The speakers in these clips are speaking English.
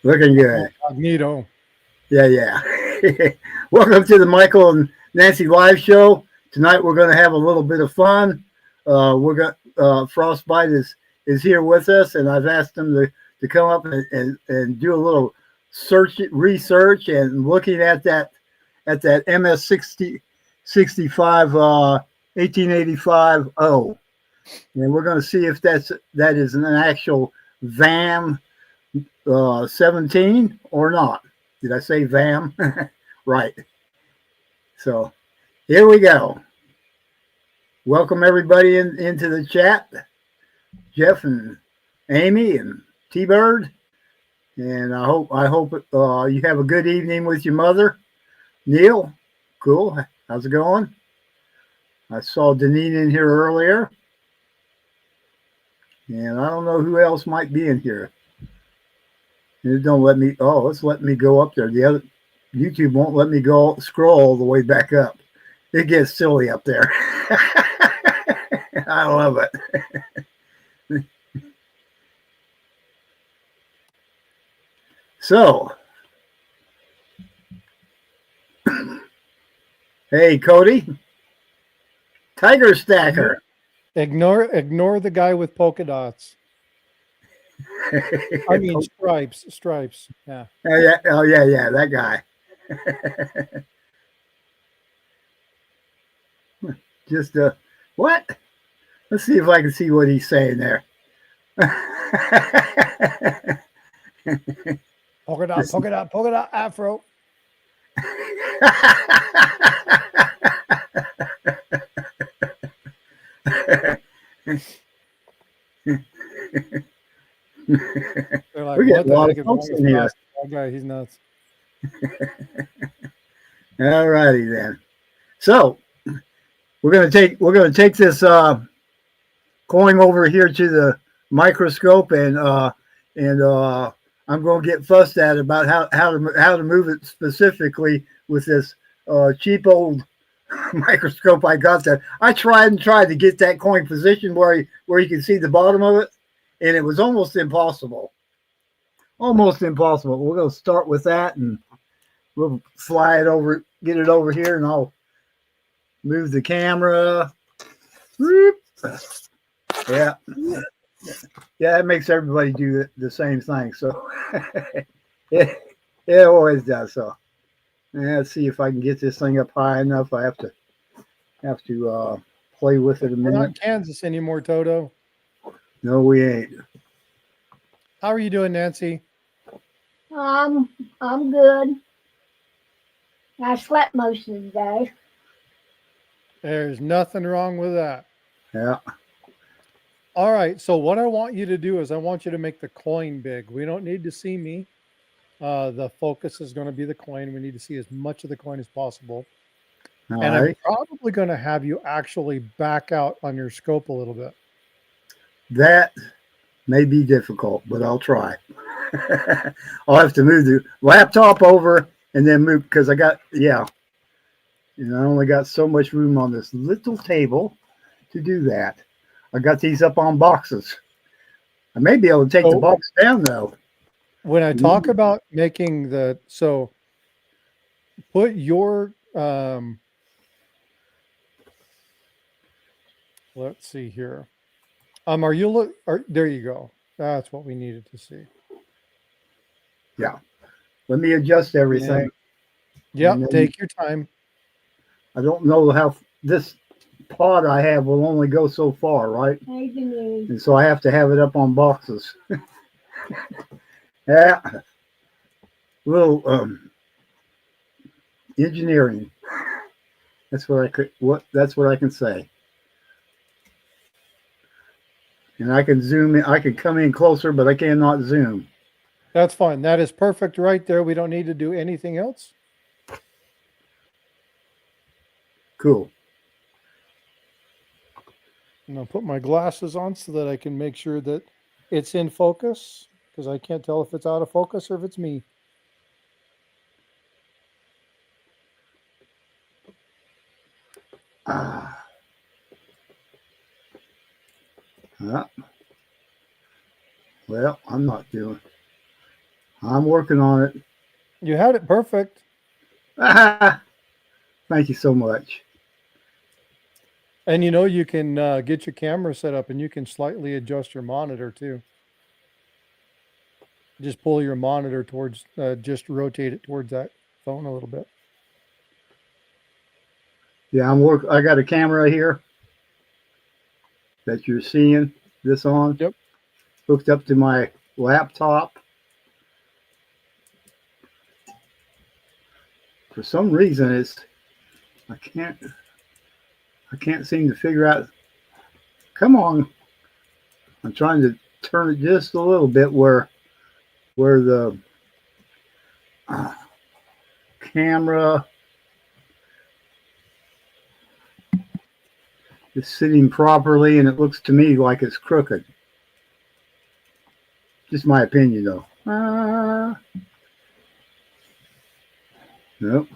Looking good. Incognito. Yeah, yeah. Welcome to the Michael and Nancy live show. Tonight we're going to have a little bit of fun. We're going Frostbite is here with us, and I've asked him to come up and do a little research and looking at that MS 65 1885 O, and we're going to see if that is an actual VAM 17 or not. Did I say VAM? Right. So here we go. Welcome everybody into the chat. Jeff and Amy and T-Bird. And I hope you have a good evening with your mother. Neil, cool. How's it going? I saw Deneen in here earlier. And I don't know who else might be in here. It don't let me. Oh, it's letting me go up there. The other YouTube won't let me go scroll all the way back up. It gets silly up there. I love it. So, hey Cody, Tiger Stacker. Ignore the guy with polka dots. I mean stripes. Yeah. Oh yeah, that guy. Just what? Let's see if I can see what he's saying there. Polka dot afro. They're like, we what get a the lot heck of is wrong folks with in here. that guy? He's nuts. All righty then. So we're gonna take this coin over here to the microscope, and I'm gonna get fussed at about how to move it specifically with this cheap old microscope I got. That I tried to get that coin positioned where you can see the bottom of it, and it was almost impossible. Almost impossible. We're gonna start with that, and we'll fly it over, get it over here, and I'll move the camera. Whoop. Yeah. Yeah, it makes everybody do the same thing. So it always does. So let's see if I can get this thing up high enough. I have to play with it a We're not in minute. Kansas anymore, Toto. No, we ain't. How are you doing, Nancy? I'm good. I slept most of the day. There's nothing wrong with that. Yeah. All right. So what I want you to do is I want you to make the coin big. We don't need to see me. The focus is going to be the coin. We need to see as much of the coin as possible. All and right. I'm probably going to have you actually back out on your scope a little bit. That may be difficult, but I'll try. I'll have to move the laptop over and then move because and I only got so much room on this little table to do that. I got these up on boxes. I may be able to take the box down though. When I talk about making put your let's see here. There you go. That's what we needed to see. Yeah. Let me adjust everything. Yeah, take your time. I don't know how this pod I have will only go so far, right? And so I have to have it up on boxes. Yeah. Little engineering. That's what I can say. And I can zoom in. I can come in closer, but I cannot zoom. That's fine. That is perfect right there. We don't need to do anything else. Cool. I'm going to put my glasses on so that I can make sure that it's in focus, because I can't tell if it's out of focus or if it's me. Well, I'm not doing. I'm working on it. You had it perfect. Thank you so much. And you know, you can get your camera set up and you can slightly adjust your monitor too. Just pull your monitor towards, just rotate it towards that phone a little bit. Yeah, I got a camera here that you're seeing this on. Yep. Hooked up to my laptop. For some reason, I can't seem to figure out. Come on, I'm trying to turn it just a little bit where the camera is sitting properly, and it looks to me like it's crooked. Just my opinion, though. Nope.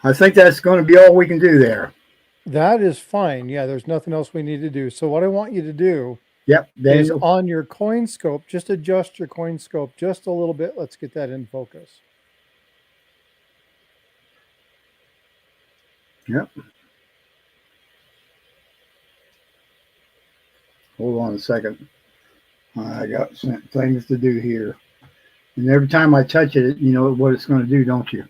I think that's going to be all we can do there. That is fine. Yeah, there's nothing else we need to do. So what I want you to do Yep, is Daniel. on your coin scope, just adjust your coin scope just a little bit. Let's get that in focus. Yep. Hold on a second. I got some things to do here. And every time I touch it, you know what it's going to do, don't you?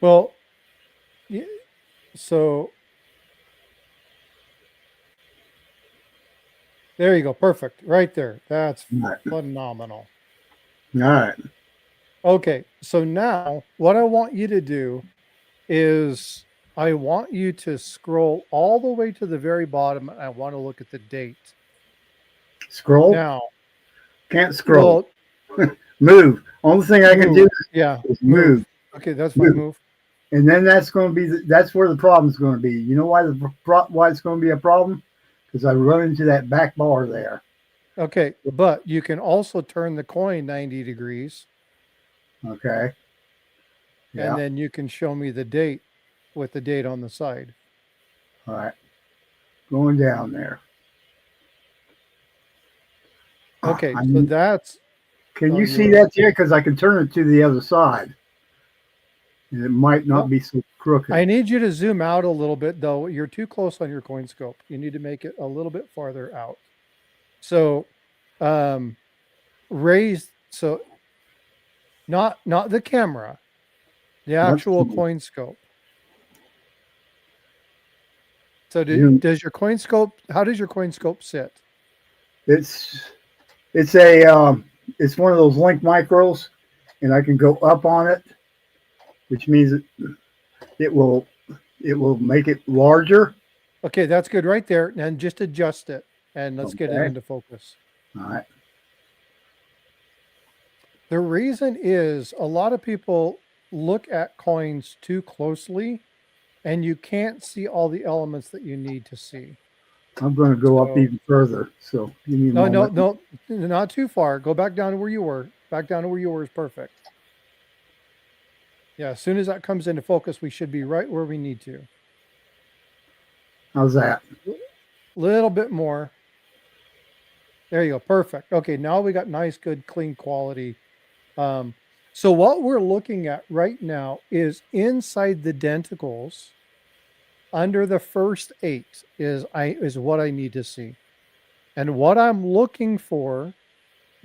Well, so there you go. Perfect. Right there. That's All right. phenomenal. All right. Okay. So now what I want you to do is I want you to scroll all the way to the very bottom. I want to look at the date. Scroll? Now, Can't scroll. well, Move. Only thing I can do yeah, is move. Okay, that's fine. Move. And then that's going to be that's where the problem's going to be. You know why why it's going to be a problem? Because I run into that back bar there. Okay, but you can also turn the coin 90 degrees. Okay. Yeah. And then you can show me the date with the date on the side. All right. Going down there. Okay, so that's... Can you see that there? Because I can turn it to the other side. And it might not be so crooked. I need you to zoom out a little bit, though. You're too close on your coin scope. You need to make it a little bit farther out. So raise, so not the camera, the actual coin scope. So does your coin scope, how does your coin scope sit? It's one of those link micros, and I can go up on it, which means it will make it larger. Okay, that's good right there. And just adjust it, and let's get it into focus. All right. The reason is a lot of people look at coins too closely, and you can't see all the elements that you need to see. I'm going to go up even further. So give me a moment. No, not too far. Go back down to where you were. Back down to where you were is perfect. Yeah, as soon as that comes into focus, we should be right where we need to. How's that? Little bit more. There you go. Perfect. Okay, now we got nice, good, clean quality. So what we're looking at right now is inside the denticles, under the first 8 is what I need to see. And what I'm looking for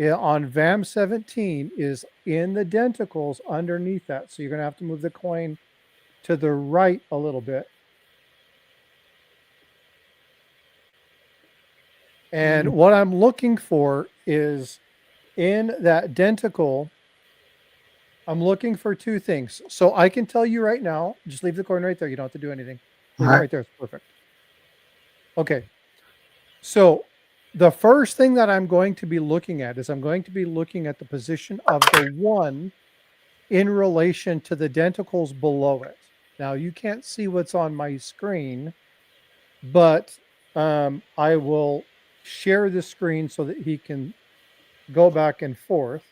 on Vam-17 is in the denticles underneath that. So you're going to have to move the coin to the right a little bit. And what I'm looking for is in that denticle, I'm looking for 2 things. So I can tell you right now, just leave the coin right there. You don't have to do anything. Leave it right there. It's perfect. Okay. So the first thing that I'm going to be looking at is I'm going to be looking at the position of the 1 in relation to the denticles below it. Now you can't see what's on my screen, but I will share the screen so that he can go back and forth.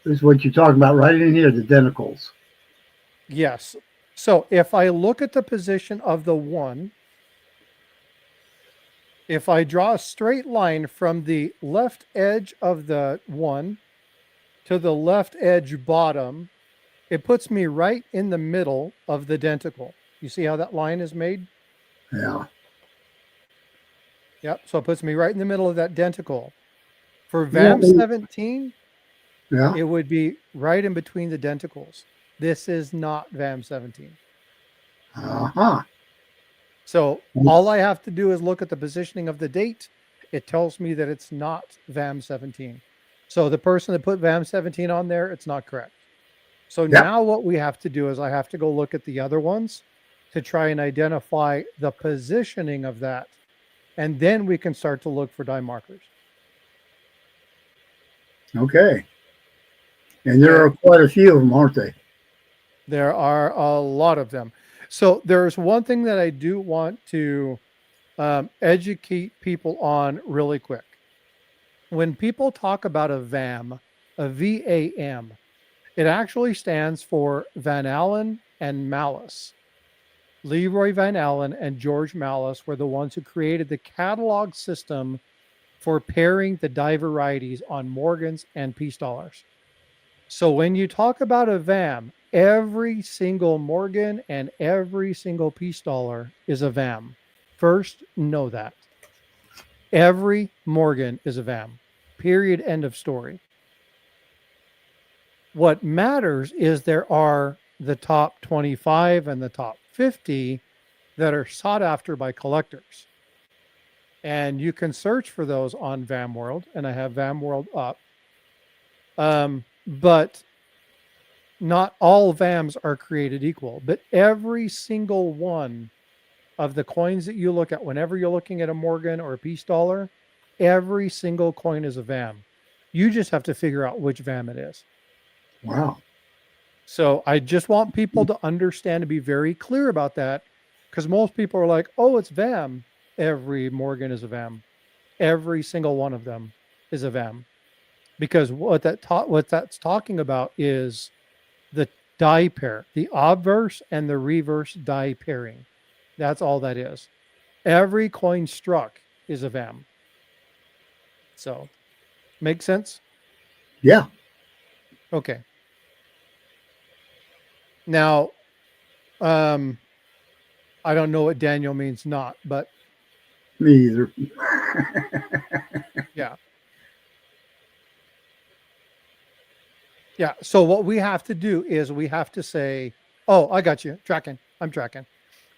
This is what you're talking about right in here, the denticles. Yes. So if I look at the position of the 1, if I draw a straight line from the left edge of the 1 to the left edge bottom, it puts me right in the middle of the denticle. You see how that line is made? Yeah. Yep. So it puts me right in the middle of that denticle. For Yeah. VAM-17, Yeah. it would be right in between the denticles. This is not VAM-17. Uh-huh. So all I have to do is look at the positioning of the date. It tells me that it's not VAM-17. So the person that put VAM-17 on there, it's not correct. So now what we have to do is I have to go look at the other ones to try and identify the positioning of that. And then we can start to look for die markers. Okay. And there are quite a few of them, aren't they? There are a lot of them. So there's one thing that I do want to educate people on really quick. When people talk about a VAM, a VAM, it actually stands for Van Allen and Malice. Leroy Van Allen and George Malice were the ones who created the catalog system for pairing the die varieties on Morgans and piece dollars. So when you talk about a VAM, every single Morgan and every single piece dollar is a VAM. First, know that. Every Morgan is a VAM. Period. End of story. What matters is there are the top 25 and the top 50 that are sought after by collectors. And you can search for those on VAM World, and I have VAM World up. But not all VAMs are created equal, but every single one of the coins that you look at, whenever you're looking at a Morgan or a piece dollar, every single coin is a VAM. You just have to figure out which VAM it is. Wow. So I just want people to understand, to be very clear about that, because most people are like, oh, it's VAM. Every Morgan is a VAM. Every single one of them is a VAM. Because what that's talking about is the die pair, the obverse and the reverse die pairing. That's all that is. Every coin struck is a VAM. So, make sense? Yeah. Okay. Now, I don't know what Daniel means not, but Me either. yeah. Yeah. So what we have to do is we have to say, oh, I got you. Tracking. I'm tracking.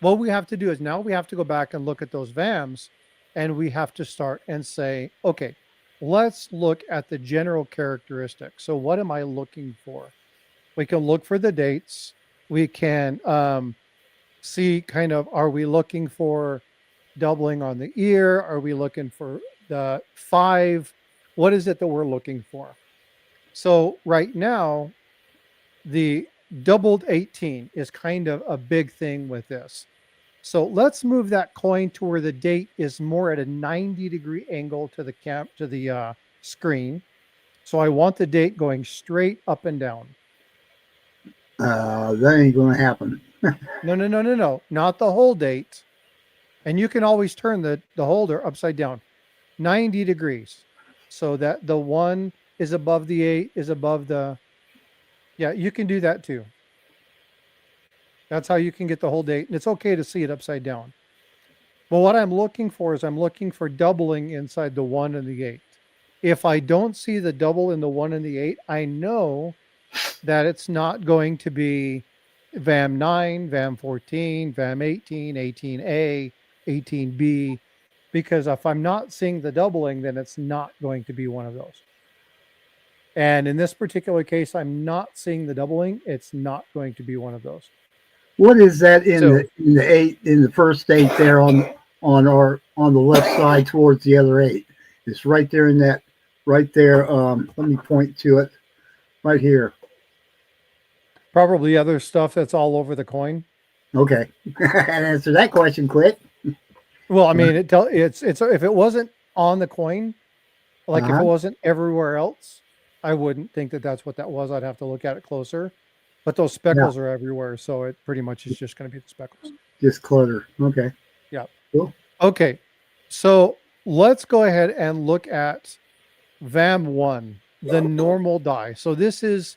What we have to do is now we have to go back and look at those VAMs, and we have to start and say, okay, let's look at the general characteristics. So what am I looking for? We can look for the dates. We can see kind of, are we looking for doubling on the ear? Are we looking for the 5? What is it that we're looking for? So right now, the doubled 18 is kind of a big thing with this. So let's move that coin to where the date is more at a 90-degree angle to the screen. So I want the date going straight up and down. That ain't going to happen. No. Not the whole date. And you can always turn the holder upside down. 90 degrees. So that the 1 is above the 8 is above the... Yeah, you can do that too. That's how you can get the whole date. And it's okay to see it upside down. Well, what I'm looking for is I'm looking for doubling inside the 1 and the 8. If I don't see the double in the 1 and the 8, I know that it's not going to be VAM 9, VAM 14, VAM 18, 18A, 18B, because if I'm not seeing the doubling, then it's not going to be one of those. And in this particular case, I'm not seeing the doubling. It's not going to be one of those. What is that in the first 8 there on the left side towards the other 8? It's right there in that, right there. Let me point to it right here. Probably other stuff that's all over the coin. Okay. Answer that question quick. Well, I mean, it's if it wasn't on the coin, like if it wasn't everywhere else, I wouldn't think that that's what that was. I'd have to look at it closer. but those speckles are everywhere. So it pretty much is just going to be the speckles. Just clutter. Okay. Yeah. Cool. Okay. So let's go ahead and look at VAM1, the normal die. So this is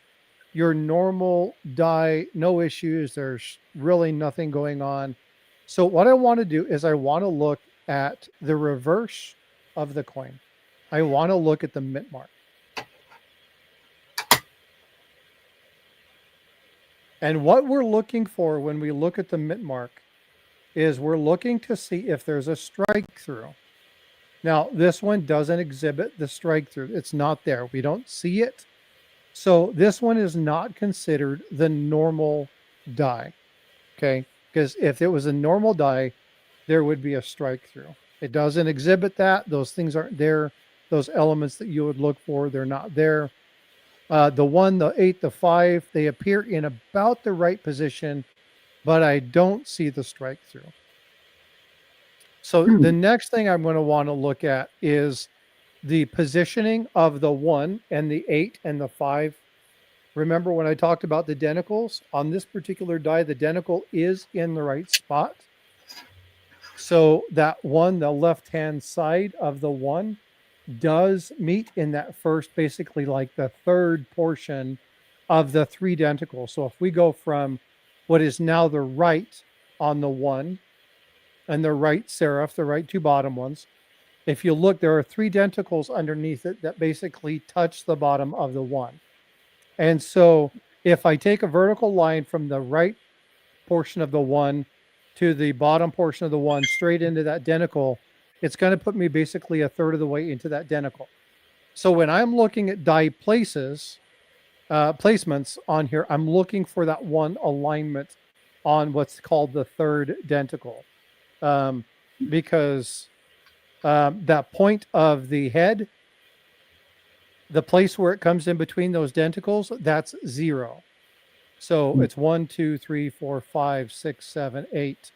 your normal die, no issues. There's really nothing going on. So what I want to do is I want to look at the reverse of the coin. I want to look at the mint mark. And what we're looking for when we look at the mint mark is we're looking to see if there's a strike through. Now, this one doesn't exhibit the strike through. It's not there. We don't see it. So this one is not considered the normal die. Okay. Because if it was a normal die, there would be a strike through. It doesn't exhibit that. Those things aren't there. Those elements that you would look for, they're not there. The 1, the 8, the 5, they appear in about the right position, but I don't see the strike through. So the next thing I'm going to want to look at is the positioning of the 1 and the 8 and the 5. Remember when I talked about the denticles? On this particular die, the denticle is in the right spot. So that 1, the left-hand side of the 1, does meet in that first, basically like the third portion of the 3 denticles. So if we go from what is now the right on the 1 and the right serif, the right 2 bottom ones, if you look, there are 3 denticles underneath it that basically touch the bottom of the 1. And so if I take a vertical line from the right portion of the 1 to the bottom portion of the 1 straight into that denticle, it's going to put me basically a third of the way into that denticle. So when I'm looking at die placements on here, I'm looking for that 1 alignment on what's called the third denticle. Because that point of the head, the place where it comes in between those denticles, that's 0. So it's 1, 2, 3, 4, 5, 6, 7, 8.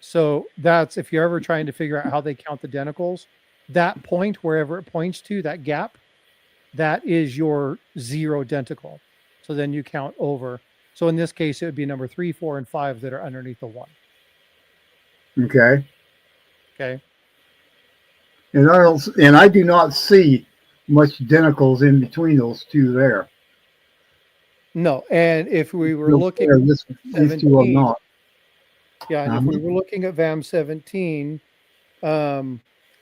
So that's, if you're ever trying to figure out how they count the denticles, that point, wherever it points to, that gap, that is your 0 denticle. So then you count over. So in this case, it would be number 3, 4, and 5 that are underneath the 1. Okay. Okay. And I do not see much denticles in between those 2 there. No, and if we were looking at these 2 are not. Yeah, and if we were looking at VAM17,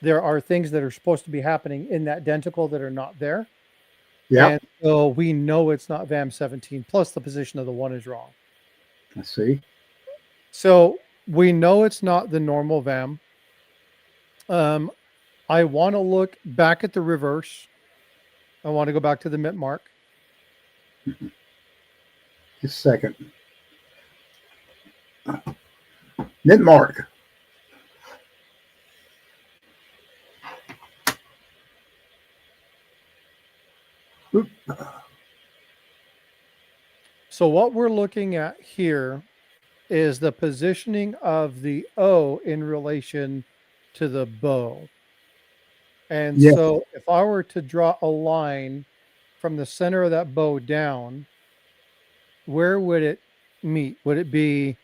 there are things that are supposed to be happening in that denticle that are not there. Yeah. And so we know it's not VAM17, plus the position of the 1 is wrong. I see. So we know it's not the normal VAM. I want to look back at the reverse. I want to go back to the mint mark. Just a second. Mint mark. Oop. So what we're looking at here is the positioning of the O in relation to the bow. And so if I were to draw a line from the center of that bow down, where would it meet? Would it be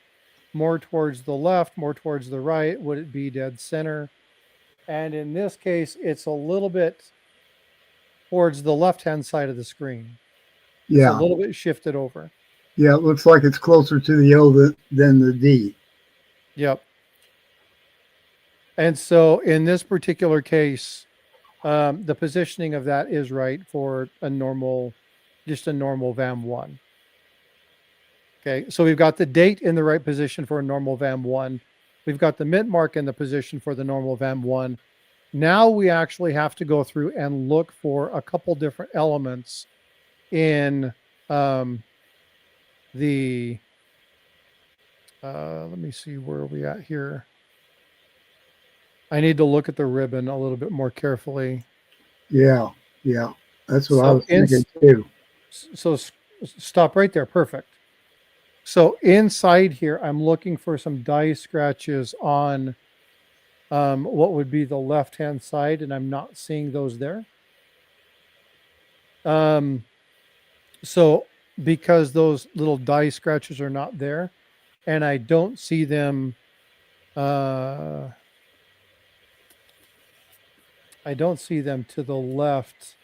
more towards the left, more towards the right? Would it be dead center? And in this case, it's a little bit towards the left-hand side of the screen. Yeah. It's a little bit shifted over. Yeah, it looks like it's closer to the O than the D. Yep. And so in this particular case, the positioning of that is right for a normal, just a normal VAM1. Okay, so we've got the date in the right position for a normal VAM1. We've got the mint mark in the position for the normal VAM1. Now we actually have to go through and look for a couple different elements in the, let me see, where are we at here? I need to look at the ribbon a little bit more carefully. Yeah, yeah. That's what I was thinking too. So stop right there. Perfect. So inside here, I'm looking for some die scratches on what would be the left-hand side, and I'm not seeing those there. So because those little die scratches are not there, and I don't see them. I don't see them to the left.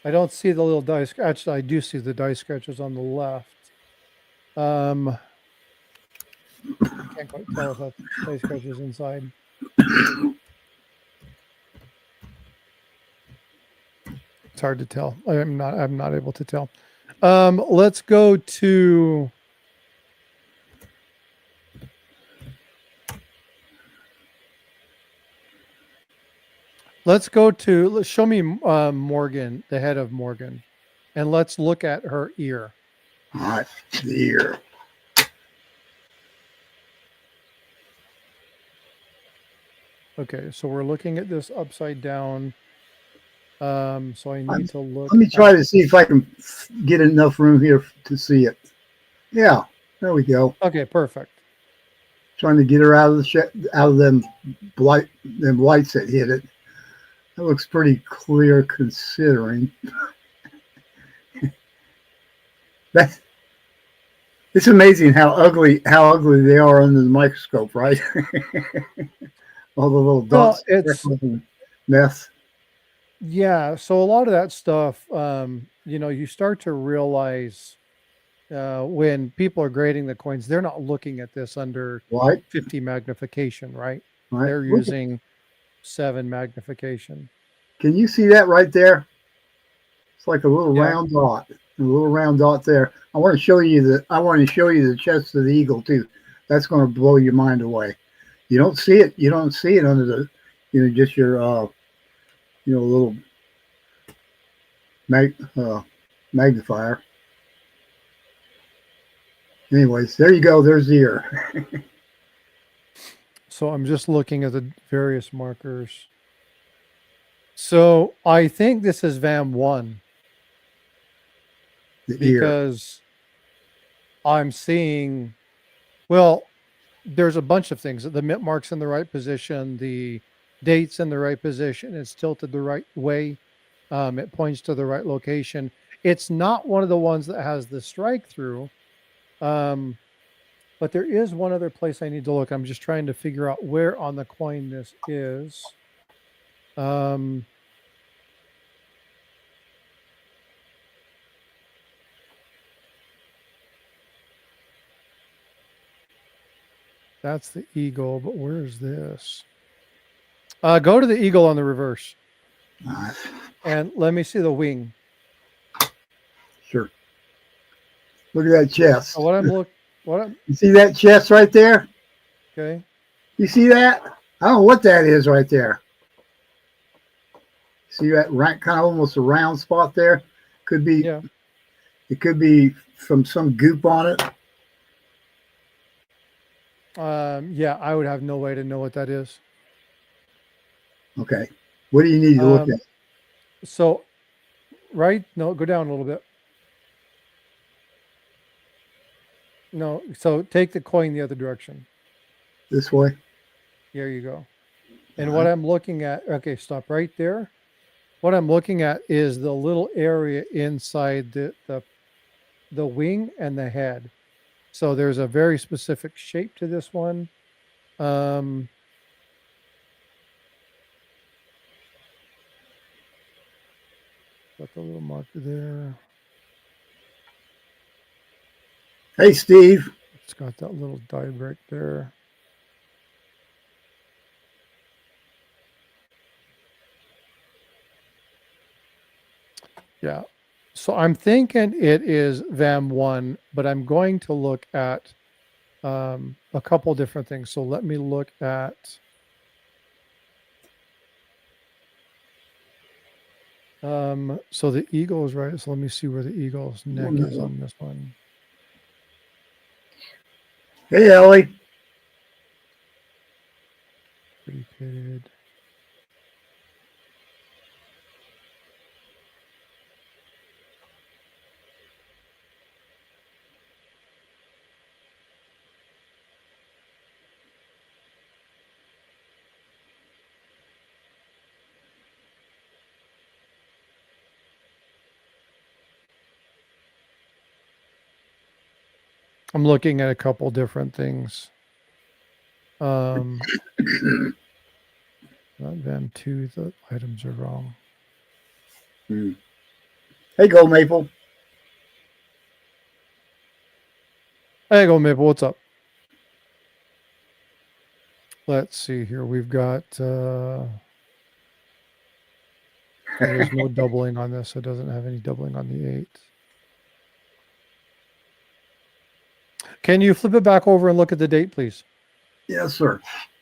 I don't see the little die scratches. I do see the die scratches on the left. I can't quite tell if that's die scratches inside. It's hard to tell. I'm not able to tell. Let's go to let's show me Morgan, the head of Morgan, and let's look at her ear. All right, the ear. Okay, so we're looking at this upside down. So I need to look. Let me try to see if I can get enough room here to see it. Yeah, there we go. Okay, perfect. Trying to get her out of the out of them lights that hit it. That looks pretty clear considering. That it's amazing how ugly they are under the microscope, right? All the little dots, it's mess. Yeah, so a lot of that stuff, you start to realize when people are grading the coins, they're not looking at this under Right. 50 magnification, right? Right. They're using 7 magnification. Can you see that right there? It's like a little round dot. A little round dot there. I want to show you the chest of the eagle too. That's going to blow your mind away. You don't see it. You don't see it under the, just your, little magnifier. Anyways, there you go. There's the ear. So I'm just looking at the various markers. So I think this is VAM1. Because I'm seeing, well, there's a bunch of things. The mint mark's in the right position. The date's in the right position. It's tilted the right way. It points to the right location. It's not one of the ones that has the strike through. But there is one other place I need to look. I'm just trying to figure out where on the coin this is. That's the eagle, but where is this? Go to the eagle on the reverse. And let me see the wing. Sure. Look at that chest. You see that chest right there? Okay. You see that? I don't know what that is right there. See that kind of almost a round spot there? Could be. Yeah. It could be from some goop on it. Yeah, I would have no way to know what that is. Okay. What do you need to look at? So, go down a little bit. No, so take the coin the other direction. This way? There you go. And what I'm looking at, okay, stop right there. What I'm looking at is the little area inside the wing and the head. So there's a very specific shape to this one. Got the little marker there. Hey, Steve. It's got that little die right there. Yeah. So I'm thinking it is VAM1, but I'm going to look at a couple different things. So let me look at so the eagle is right. So let me see where the eagle's neck is on this one. Hey, Ellie. Pretty pitted. I'm looking at a couple different things. Not Vam-2, the items are wrong. Hey, Go Maple. Hey, Go Maple, what's up? Let's see here. We've got there's no doubling on this. It doesn't have any doubling on the 8. Can you flip it back over and look at the date, please? Yes, sir.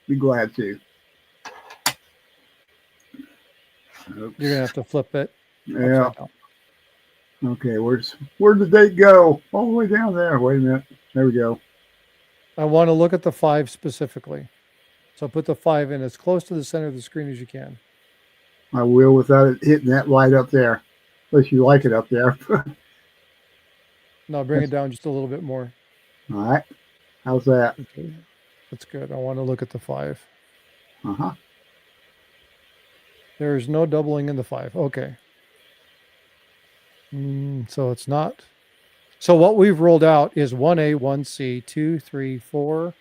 Be glad to. Oops. You're gonna have to flip it. Yeah. Upside down. Okay. Where'd the date go? All the way down there. Wait a minute. There we go. I want to look at the 5 specifically. So put the 5 in as close to the center of the screen as you can. I will without it hitting that light up there. Unless you like it up there. No, bring it down just a little bit more. All right. How's that? Okay. That's good. I want to look at the 5. Uh-huh. There's no doubling in the 5. Okay. So it's not. So what we've rolled out is 1A, 1C, 2, 3, 4,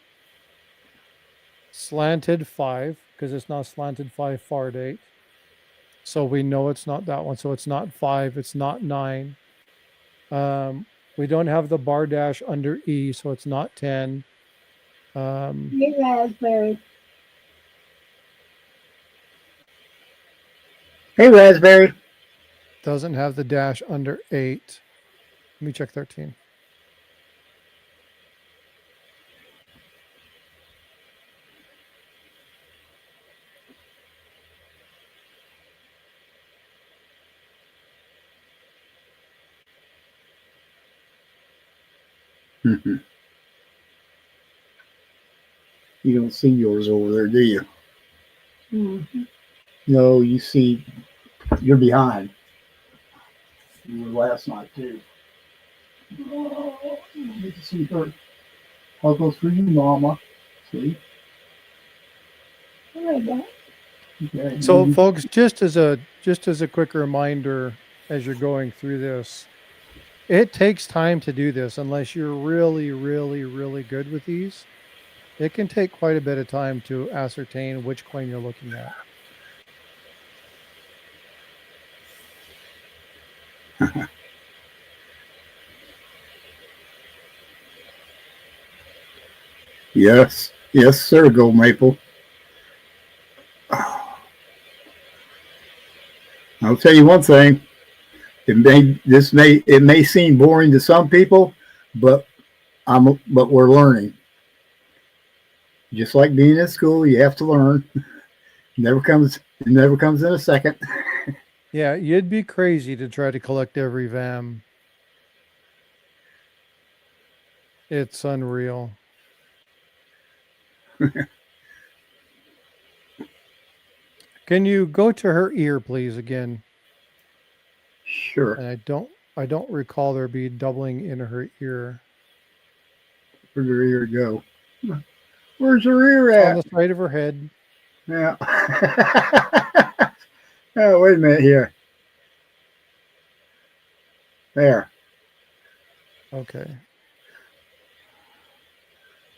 slanted 5, because it's not slanted 5 far date. So we know it's not that one. So it's not 5. It's not 9. We don't have the bar dash under E, so it's not 10. Hey, Raspberry. Hey, Raspberry. Doesn't have the dash under 8. Let me check 13. Mm-hmm. You don't see yours over there, do you? Mm-hmm. No, you see, you're behind. You were last night, too. Oh, need to see her. I'll go through you, Mama. See? There we go. Okay. So, folks, just as a quick reminder, as you're going through this, it takes time to do this unless you're really, really, really good with these. It can take quite a bit of time to ascertain which coin you're looking at. Yes. Yes, sir, Go Maple. I'll tell you one thing. It may seem boring to some people, but we're learning. Just like being in school, you have to learn. It never comes in a second. Yeah, you'd be crazy to try to collect every VAM. It's unreal. Can you go to her ear, please, again? Sure. And I don't recall there be doubling in her ear. Where'd her ear go? Where's her ear It's on at? the side of her head. Yeah. Oh, wait a minute here. There. Okay.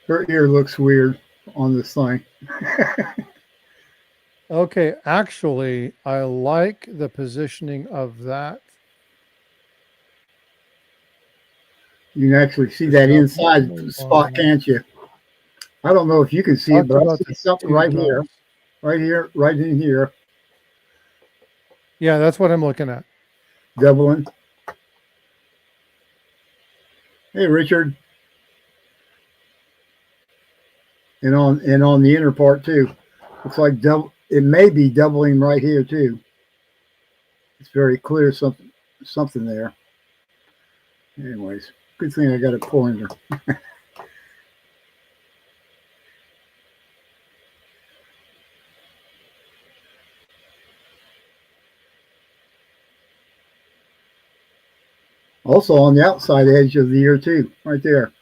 Her ear looks weird on this thing. Okay, actually, I like the positioning of that. You can actually see that inside spot, can't you? I don't know if you can see it, but I see something right here. Right here, right in here. Yeah, that's what I'm looking at. Doubling. Hey, Richard. And on the inner part too. Looks like it may be doubling right here too. It's very clear something there. Anyways, good thing I got a pointer. Also on the outside edge of the ear too, right there.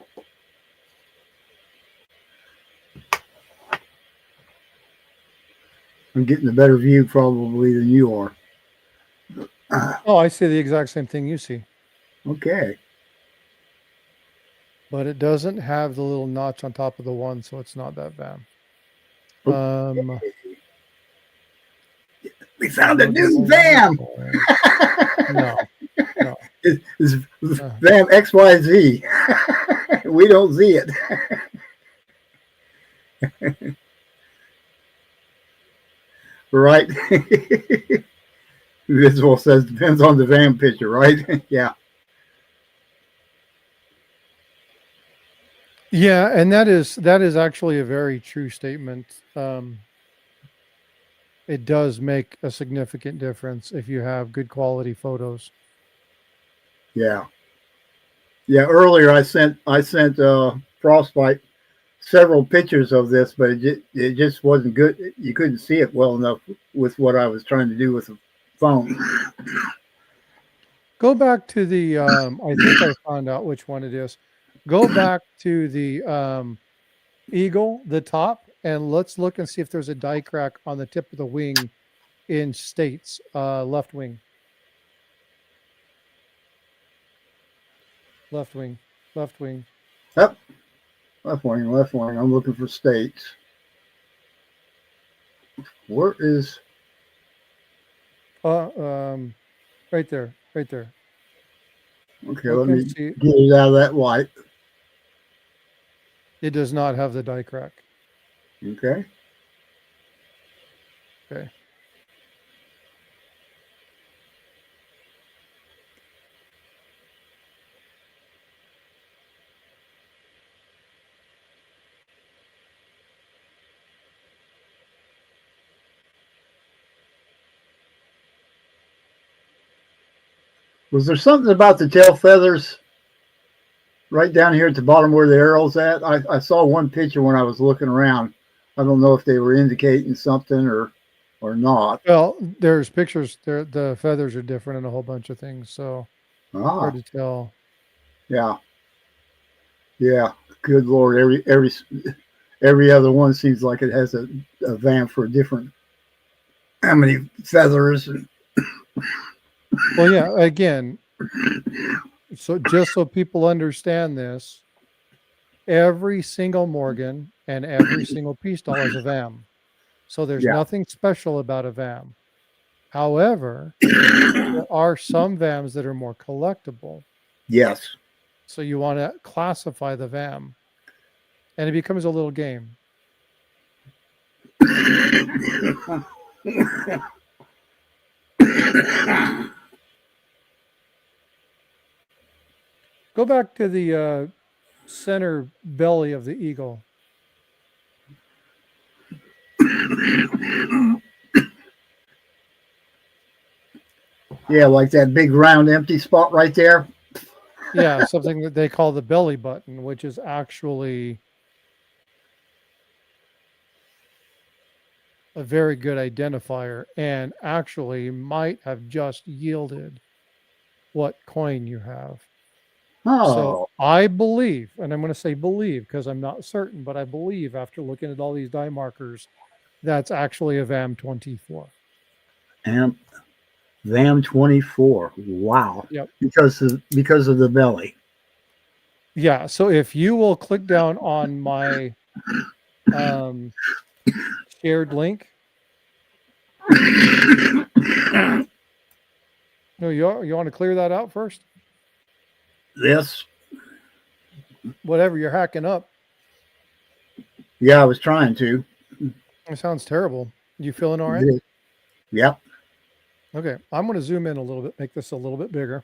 I'm getting a better view probably than you are. Oh, I see the exact same thing you see. Okay. but it doesn't have the little notch on top of the one, so it's not that VAM. We found a new VAM. No. It's VAM XYZ. We don't see it. Right. Visible says depends on the VAM picture, right? Yeah. Yeah, and that is actually a very true statement. It does make a significant difference if you have good quality photos. Yeah. Yeah. Earlier, I sent Frostbite several pictures of this, but it just wasn't good. You couldn't see it well enough with what I was trying to do with the phone. Go back to the. I think I found out which one it is. Go back to the eagle, the top, and let's look and see if there's a die crack on the tip of the wing in states, left wing. Left wing. Yep. Left wing. I'm looking for states. Where is? Right there. Okay, Look let me and see. get it out of that light. It does not have the die crack. Okay. Okay. Was there something about the tail feathers right down here at the bottom where the arrow's at? I saw one picture when I was looking around. I don't know if they were indicating something or not. Well, there's pictures. The feathers are different in a whole bunch of things, so hard to tell. Yeah. Yeah. Good Lord. Every other one seems like it has a VAM for different. How many feathers? Well, yeah. Again, so just so people understand this, every single Morgan and every single piece doll is a VAM. So there's nothing special about a VAM. However, there are some VAMs that are more collectible. Yes. So you want to classify the VAM, and it becomes a little game. Go back to the center belly of the eagle. Yeah, like that big round empty spot right there. Yeah, something that they call the belly button, which is actually a very good identifier and actually might have just yielded what coin you have. Oh. So I believe, and I'm going to say believe because I'm not certain, but I believe after looking at all these die markers, that's actually a VAM-24. And VAM-24. Wow. Yep. Because of the belly. Yeah. So if you will click down on my shared link. No, you want to clear that out first? Yes. Whatever, you're hacking up. Yeah, I was trying to. It sounds terrible. You feeling all right? Yep. Okay, I'm going to zoom in a little bit, make this a little bit bigger.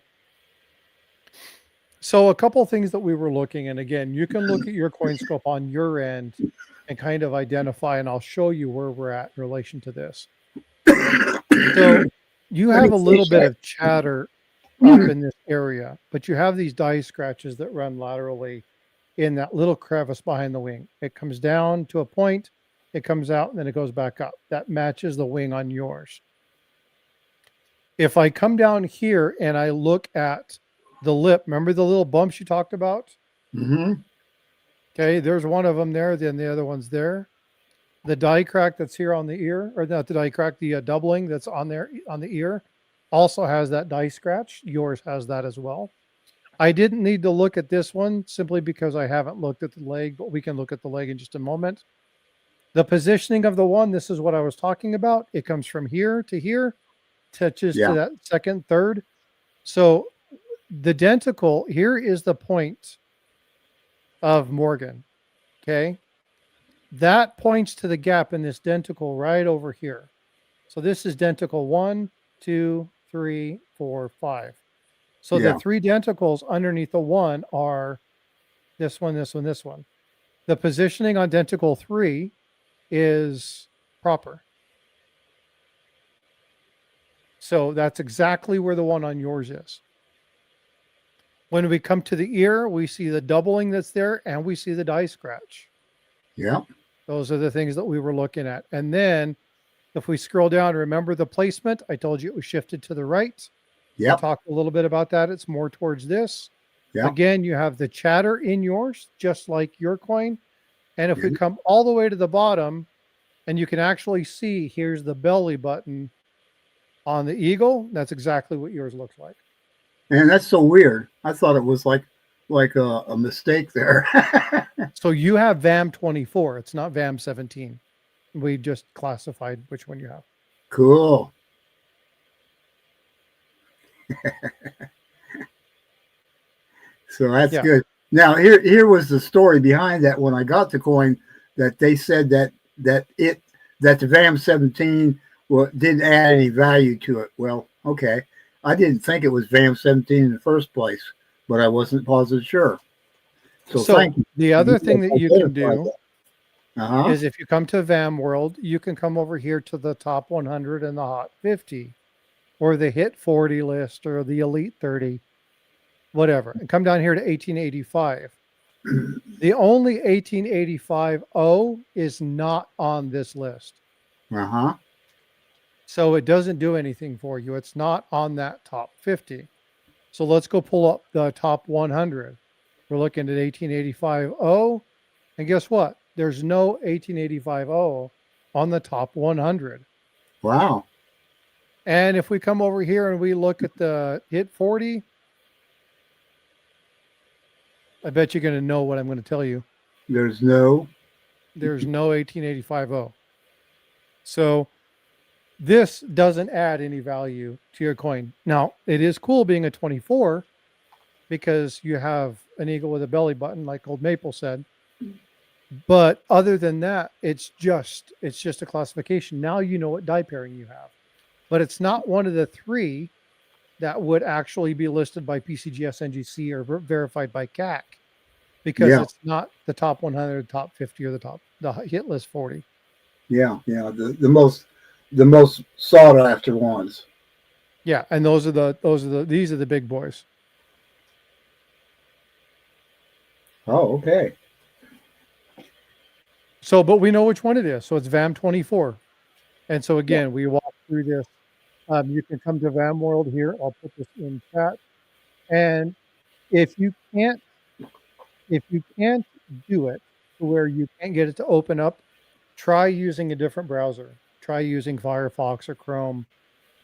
So a couple of things that we were looking, and again, you can look at your coin scope on your end and kind of identify, and I'll show you where we're at in relation to this. So you have a little bit of chatter up in this area, but you have these die scratches that run laterally in that little crevice behind the wing. It comes down to a point, it comes out, and then it goes back up. That matches the wing on yours. If I come down here and I look at the lip, remember the little bumps you talked about? Mm-hmm. Okay, there's one of them there, then the other one's there. The die crack that's here on the ear, or not the die crack, the doubling that's on there on the ear also has that die scratch. Yours has that as well. I didn't need to look at this one simply because I haven't looked at the leg, but we can look at the leg in just a moment. The positioning of the one, this is what I was talking about. It comes from here to here, touches to Yeah. that second, third. So the denticle, here is the point of Morgan. Okay. That points to the gap in this denticle right over here. So this is denticle 1, 2, 3, 4, 5. So the Yeah. 3 denticles underneath the 1 are this one, this one, this one. The positioning on denticle 3 is proper. So that's exactly where the one on yours is. When we come to the ear, we see the doubling that's there and we see the die scratch. Yeah. Those are the things that we were looking at. And then if we scroll down, remember the placement? I told you it was shifted to the right. Yeah. We talked a little bit about that. It's more towards this. Yeah. Again, you have the chatter in yours, just like your coin. And if we Mhm. come all the way to the bottom, and you can actually see here's the belly button on the eagle, that's exactly what yours looks like. And that's so weird. I thought it was like a mistake there. So you have VAM-24. It's not VAM-17. We just classified which one you have. Cool. So that's Yeah. good. Now here was the story behind that when I got the coin, that they said that the VAM-17 didn't add any value to it. Well, okay. I didn't think it was VAM-17 in the first place, but I wasn't positive sure. So thank you. The other thing that you can do Uh-huh. is if you come to VAM World, you can come over here to the top 100 and the hot 50 or the hit 40 list or the elite 30, whatever, and come down here to 1885. The only 1885-0 is not on this list. Uh-huh. So it doesn't do anything for you. It's not on that top 50. So let's go pull up the top 100. We're looking at 1885-0. And guess what? There's no 1885-0 on the top 100. Wow. And if we come over here and we look at the hit 40, I bet you're going to know what I'm going to tell you. There's no 1885-0. So this doesn't add any value to your coin. Now, it is cool being a 24 because you have an eagle with a belly button, like Old Maple said. But other than that, it's just a classification. Now you know what die pairing you have. But it's not one of the 3 that would actually be listed by PCGS NGC or verified by CAC, because it's not the top 100, top 50, or the hit list 40. Yeah, the most sought after ones. Yeah, and these are the big boys. Oh, okay. So, but we know which one it is. So it's VAM-24. And so again, we walk through this. You can come to VAM World here. I'll put this in chat. And if you can't do it to where you can't get it to open up, try using a different browser. Try using Firefox or Chrome,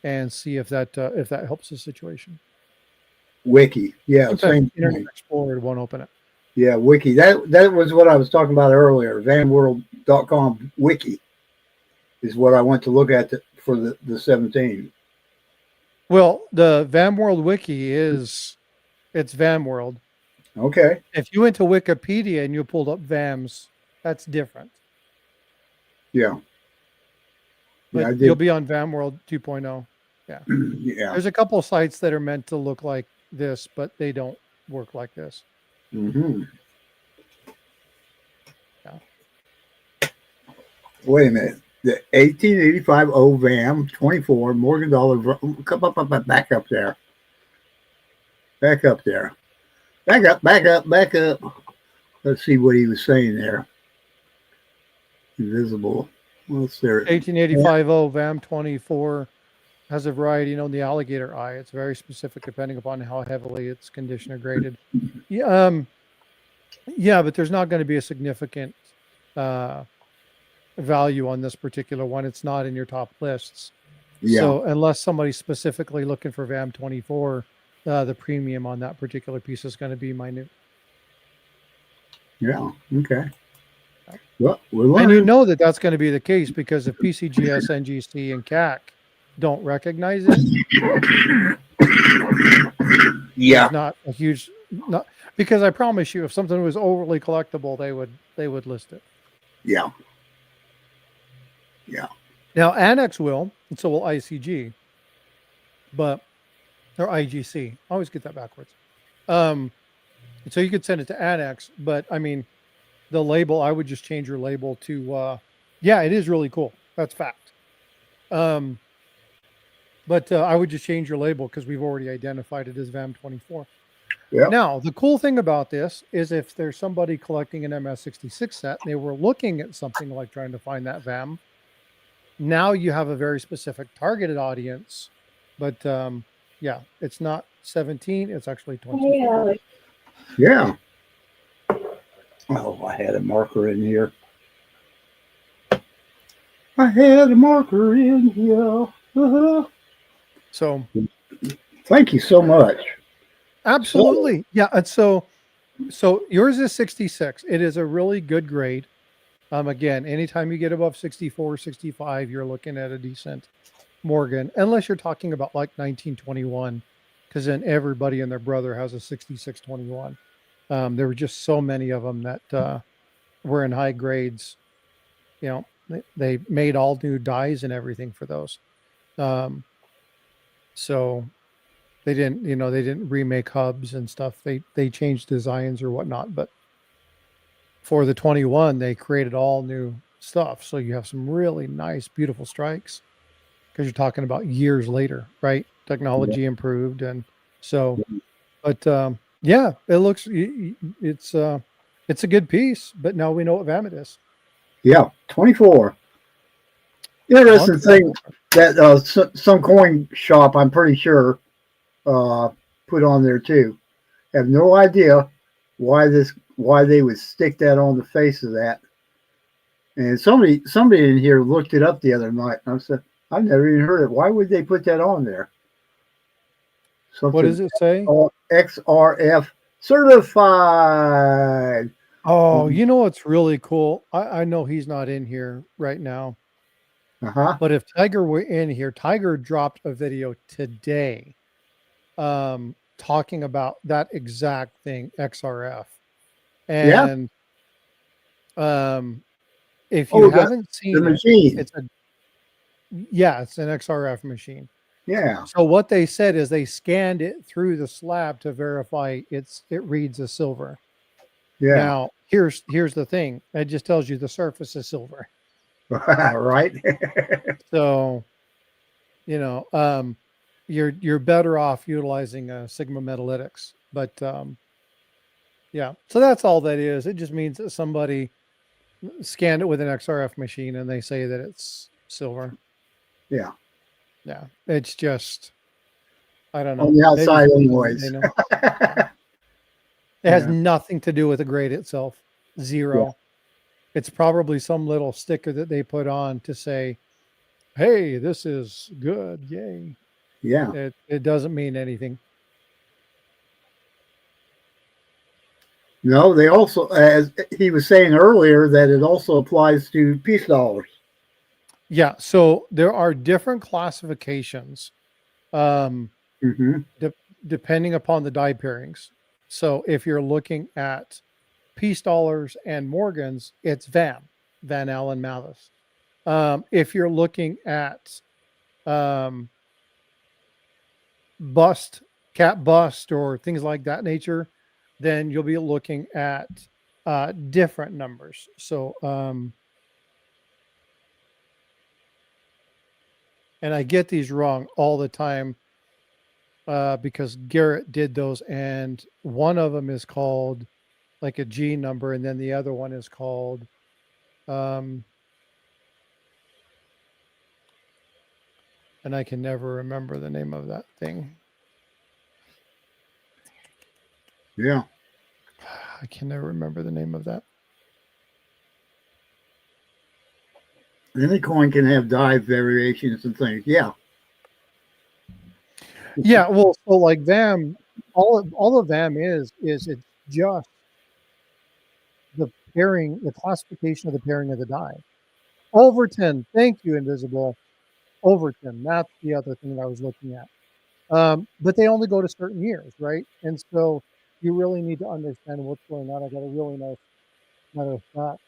and see if that helps the situation. Wiki, yeah, Sometimes same Internet thing. Explorer won't open it. Yeah, Wiki. That was what I was talking about earlier. VAMworld.com Wiki is what I went to look at for the 17. Well, the VAM World Wiki it's VAM World. Okay. If you went to Wikipedia and you pulled up VAMs, that's different. Yeah. But I did. you'll be on VAM World 2.0. Yeah. Yeah. There's a couple of sites that are meant to look like this, but they don't work like this. Mm-hmm. Yeah. Wait a minute. The 1885 VAM 24 Morgan dollar. Come up, back up there. Back up there. Back up. Let's see what he was saying there. Invisible. What's there? 1885 VAM 24 has a variety, the alligator eye. It's very specific depending upon how heavily it's condition or graded. Yeah, but there's not going to be a significant value on this particular one. It's not in your top lists. Yeah. So unless somebody's specifically looking for VAM 24, the premium on that particular piece is going to be minute. Yeah. Okay. Yep. Well, we're And you learning. know that that's going to be the case because if PCGS, NGC, and CAC don't recognize it, Yeah. there's not a huge not because I promise you, if something was overly collectible, they would list it. Yeah. Yeah. Now Annex will, and so will ICG, but or IGC. I always get that backwards. So you could send it to Annex, but I mean, the label, I would just change your label to, yeah, it is really cool. That's fact. But I would just change your label because we've already identified it as VAM24. Yeah. Now, the cool thing about this is if there's somebody collecting an MS66 set and they were looking at something like trying to find that VAM, now you have a very specific targeted audience. But yeah, it's not 17, it's actually 24. Yeah. Oh, I had a marker in here. I had a marker in here. So Thank you so much. absolutely. Yeah. And so yours is 66. It is a really good grade. Again, anytime you get above 64, 65, you're looking at a decent Morgan, unless you're talking about like 1921, because then everybody and their brother has a 6621. There were just so many of them that were in high grades. You know, they made all new dies and everything for those. So they didn't remake hubs and stuff. They changed designs or whatnot, but for the 21, they created all new stuff. So you have some really nice, beautiful strikes because you're talking about years later, right? Technology improved. And so, but yeah, it looks, it's a good piece, but now we know what VAM it is. Yeah. 24. Interesting thing that some coin shop, I'm pretty sure, put on there too. Have no idea why they would stick that on the face of that. And somebody in here looked it up the other night, and I said, I've never even heard it. Why would they put that on there? Something What does it say? XRF certified. Oh, you know what's really cool? I know he's not in here right now, but if Tiger were in here, Tiger dropped a video today talking about that exact thing, XRF. Yeah. And if you haven't The seen it, machine. it's an XRF machine. Yeah. So what they said is they scanned it through the slab to verify it reads as silver. Yeah. Now, here's the thing. It just tells you the surface is silver. Right. So, you're better off utilizing Sigma Metalytics. But yeah, so that's all that is. It just means that somebody scanned it with an XRF machine and they say that it's silver. Yeah. Yeah, it's just, I don't know. On the outside, anyways. They know. It has nothing to do with the grade itself. Zero. Yeah. It's probably some little sticker that they put on to say, hey, this is good. Yay. Yeah. It doesn't mean anything. No, they also, as he was saying earlier, that it also applies to peace dollars. Yeah. So there are different classifications depending upon the die pairings. So if you're looking at peace dollars and Morgans, it's Van Allen Malice. If you're looking at cat bust or things like that nature, then you'll be looking at different numbers. So and I get these wrong all the time because Garrett did those, and one of them is called like a G number, and then the other one is called and I can never remember the name of that thing. Yeah. I can never remember the name of that. Any coin can have die variations and things. Yeah. Yeah, well, so like VAM, all of VAM is it's just the pairing, the classification of the pairing of the die. Overton, thank you, Invisible. Overton, that's the other thing that I was looking at. But they only go to certain years, right? And so you really need to understand what's going on. I got a really nice matter of fact.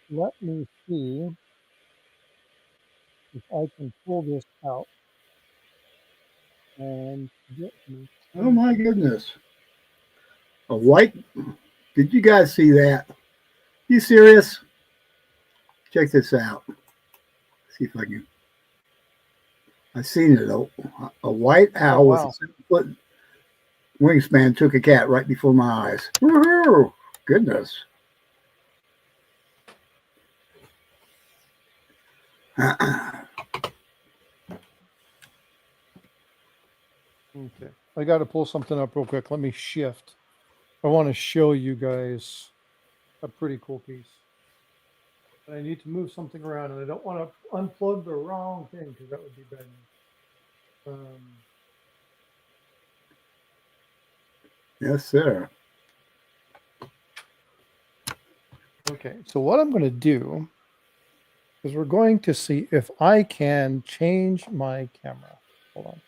Let me see if I can pull this out and get me. Oh my goodness. A white. Did you guys see that? You serious? Check this out. See if I can. I seen it. A white Oh owl with a wow! 7-foot wingspan took a cat right before my eyes. Woohoo! Goodness. Okay, I got to pull something up real quick. Let me shift. I want to show you guys a pretty cool piece. But I need to move something around, and I don't want to unplug the wrong thing because that would be bad. Yes, sir. Okay, so what I'm going to do is we're going to see if I can change my camera. Hold on.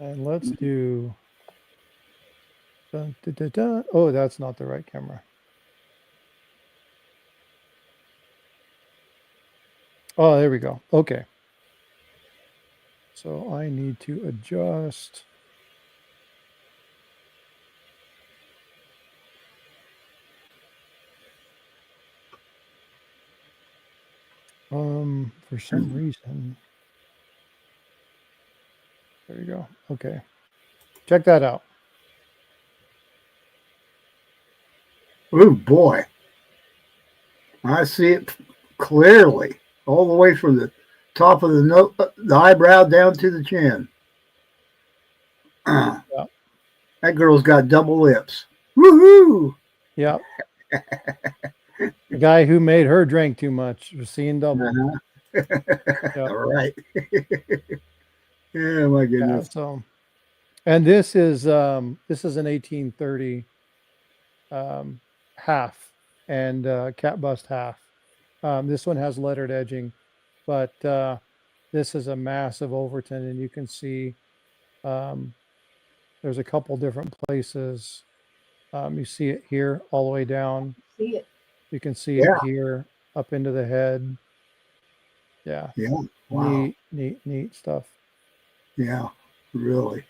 And let's do. Dun, dun, dun, dun. Oh, that's not the right camera. Oh, there we go. Okay. So I need to adjust. For some reason. There we go. Okay. Check that out. Oh boy. I see it clearly, all the way from the top of the eyebrow down to the chin. Yeah. That girl's got double lips. Woohoo! Yeah. The guy who made her drink too much was seeing double. Yep. All right. Yeah, my goodness. Yeah, so, and this is an 1830 half and cat bust half. This one has lettered edging, but this is a massive Overton, and you can see there's a couple different places. You see it here all the way down. See it. You can see it here up into the head. Yeah. Yeah. Wow. Neat stuff. Yeah, really.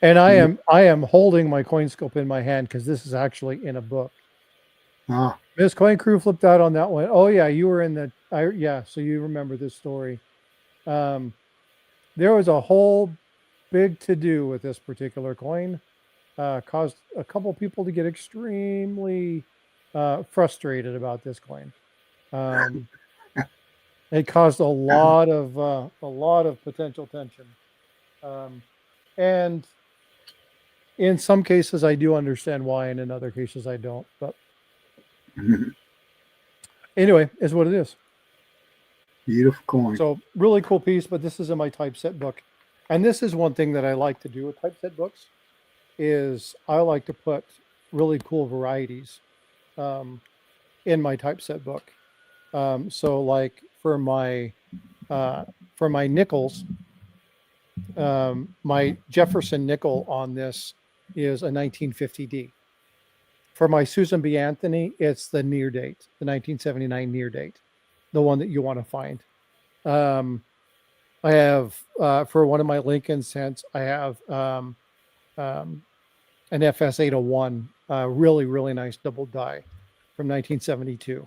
And I am holding my coin scope in my hand because this is actually in a book. Ah. Miss Coin Crew flipped out on that one. Oh yeah, you were in the yeah, so you remember this story. There was a whole big to-do with this particular coin. Caused a couple people to get extremely frustrated about this coin. It caused a lot of potential tension. And in some cases I do understand why, and in other cases I don't. But anyway, is what it is. Beautiful coin. So really cool piece, but this is in my typeset book. And this is one thing that I like to do with typeset books is I like to put really cool varieties in my typeset book. So like for my nickels, my Jefferson nickel on this is a 1950D. For my Susan B. Anthony, it's the near date, the 1979 near date, the one that you want to find. I have for one of my Lincoln cents, I have an FS 801, really nice double die from 1972.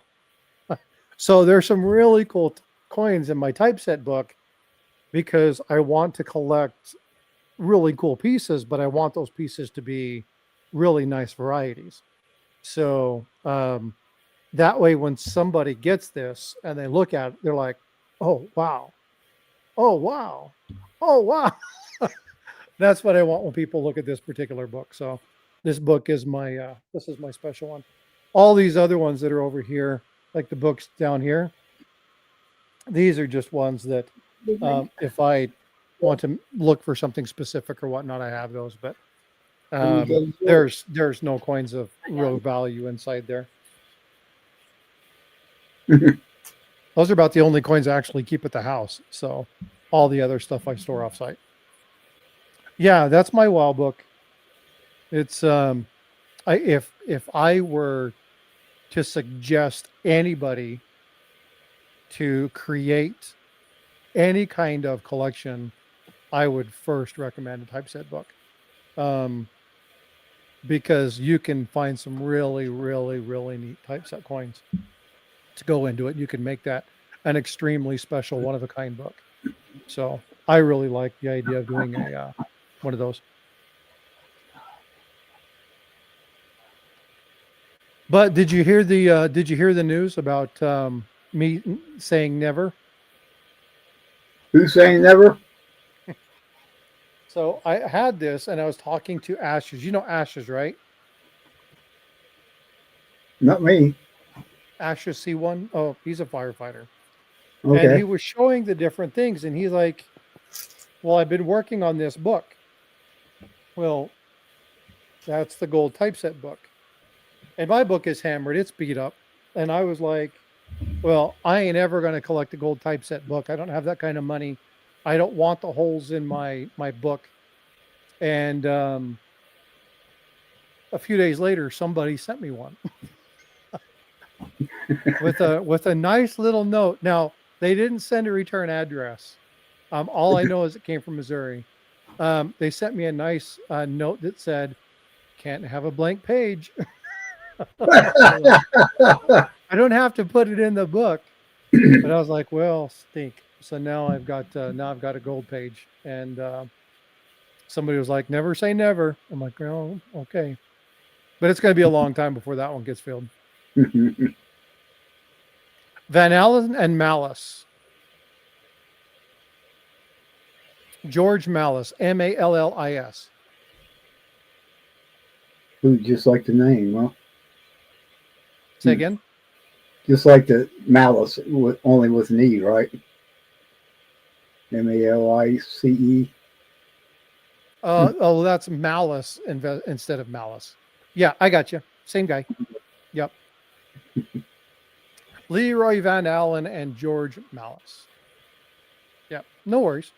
So there's some really cool coins in my typeset book because I want to collect really cool pieces, but I want those pieces to be really nice varieties. So that way, when somebody gets this and they look at it, they're like, oh, wow. Oh, wow. Oh, wow. That's what I want when people look at this particular book. So this book is this is my special one. All these other ones that are over here, like the books down here, these are just ones that If I want to look for something specific or whatnot, I have those, but there's no coins of real value inside there. Those are about the only coins I actually keep at the house. So all the other stuff I store offsite. Yeah, that's my WoW book. It's if I were to suggest anybody to create any kind of collection, I would first recommend a typeset book. Because you can find some really, really, really neat typeset coins to go into it. You can make that an extremely special, one-of-a-kind book. So I really like the idea of doing a one of those. But did you hear the news about me saying never? Who's saying never? So I had this, and I was talking to Ashes. You know Ashes, right? Not me. Ashes C1. Oh, he's a firefighter. Okay. And he was showing the different things, and he's like, well, I've been working on this book. Well, that's the gold typeset book. And my book is hammered. It's beat up. And I was like, well, I ain't ever going to collect a gold typeset book. I don't have that kind of money. I don't want the holes in my book. And a few days later, somebody sent me one with a nice little note. Now, they didn't send a return address. All I know is it came from Missouri. They sent me a nice note that said, "Can't have a blank page." I don't have to put it in the book. But I was like, well, stink. So now I've got a gold page. And somebody was like, never say never. I'm like, oh, okay. But it's going to be a long time before that one gets filled. Van Allen and Malice. George Malice, Mallis. Who just like the name, huh? Say again? Just like the malice, only with an E, right? Malice. Oh, that's Malice instead of Malice. Yeah, I got you. Same guy. Yep. Leroy Van Allen and George Malice. Yep. No worries.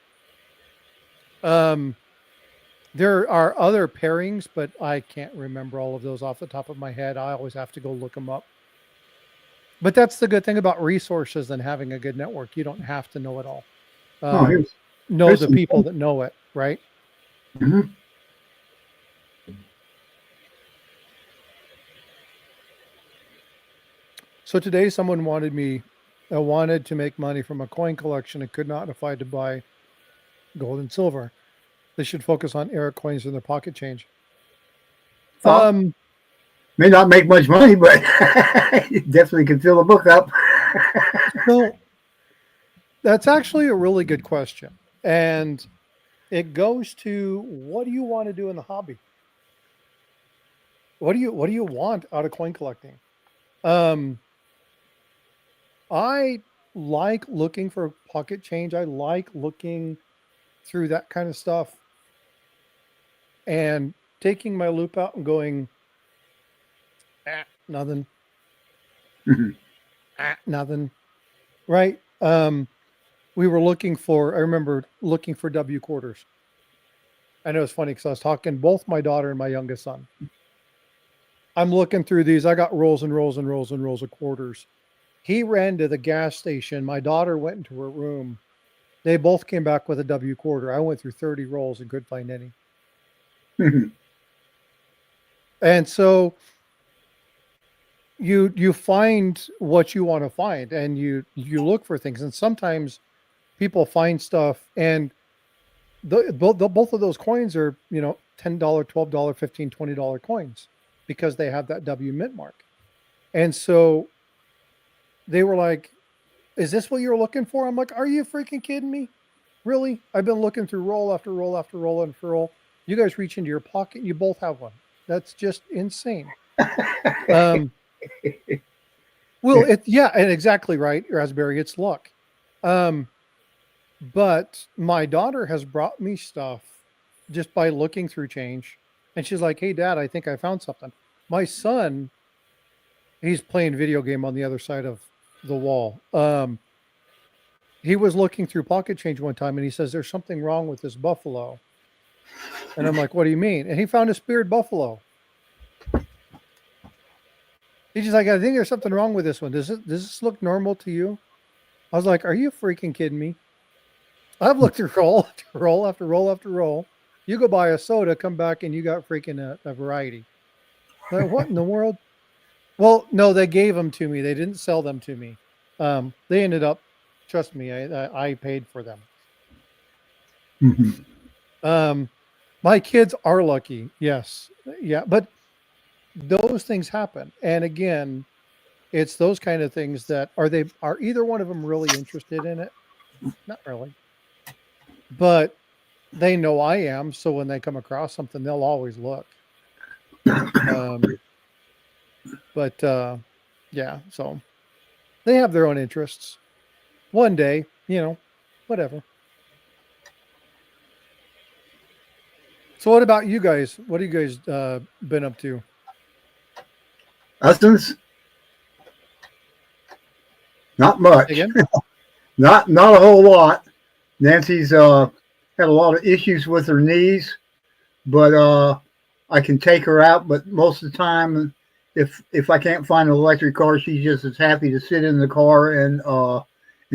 There are other pairings, but I can't remember all of those off the top of my head. I always have to go look them up. But that's the good thing about resources and having a good network. You don't have to know it all. Know the people that know it, right? Mm-hmm. So today someone wanted to make money from a coin collection and could not afford to buy gold and silver. They should focus on Eric coins in their pocket change. May not make much money, but definitely can fill the book up. Well, that's actually a really good question. And it goes to, what do you want to do in the hobby? What do you want out of coin collecting? I like looking for pocket change. I like looking through that kind of stuff and taking my loop out and going, nothing. Nothing. Right. We were I remember looking for W quarters. I know it's funny because I was talking both my daughter and my youngest son. I'm looking through these. I got rolls and rolls and rolls and rolls of quarters. He ran to the gas station. My daughter went into her room. They both came back with a W quarter. I went through 30 rolls and couldn't find any. And so you find what you want to find, and you look for things. And sometimes people find stuff, and both of those coins are, $10, $12, $15, $20 coins because they have that W mint mark. And so they were like, is this what you're looking for? I'm like, are you freaking kidding me? Really? I've been looking through roll after roll after roll after roll. You guys reach into your pocket and you both have one. That's just insane. Well, and exactly right, Raspberry. It's luck. But my daughter has brought me stuff just by looking through change. And she's like, hey, Dad, I think I found something. My son, he's playing video game on the other side of the wall. He was looking through pocket change one time and he says, there's something wrong with this buffalo. And I'm like, what do you mean? And he found a speared buffalo. He's just like, I think there's something wrong with this one. Does this look normal to you? I was like, are you freaking kidding me? I've looked through roll after roll after roll after roll. You go buy a soda, come back, and you got freaking a variety. Like, what in the world? Well, no, they gave them to me. They didn't sell them to me. They ended up, trust me, I paid for them. Mhm. My kids are lucky. Yes. Yeah. But those things happen. And again, it's those kind of things that are either one of them really interested in it? Not really. But they know I am. So when they come across something, they'll always look. But yeah, so they have their own interests. One day, whatever. So what about you guys? What have you guys been up to? Essence, not much. Again? Not a whole lot. Nancy's had a lot of issues with her knees, but I can take her out. But most of the time, if I can't find an electric car, she's just as happy to sit in the car and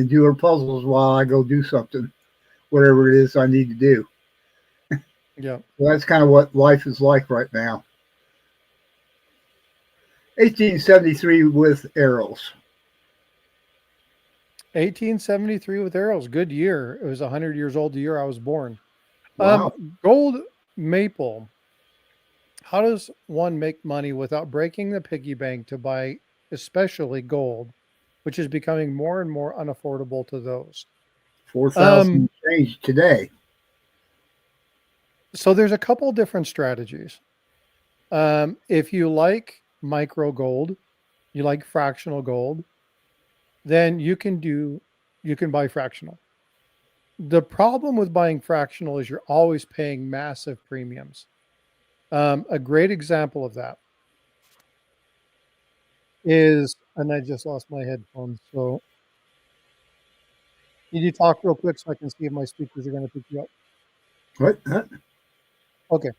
do her puzzles while I go do something, whatever it is I need to do. Yeah. So that's kind of what life is like right now. 1873 with arrows. 1873 with arrows. Good year. It was 100 years old the year I was born. Wow. Gold maple. How does one make money without breaking the piggy bank to buy especially gold, which is becoming more and more unaffordable to those? 4,000 change today. So there's a couple different strategies. If you like micro gold, you like fractional gold, then you can buy fractional. The problem with buying fractional is you're always paying massive premiums. A great example of that is, and I just lost my headphones. So can you talk real quick so I can see if my speakers are going to pick you up? What? Huh? Okay.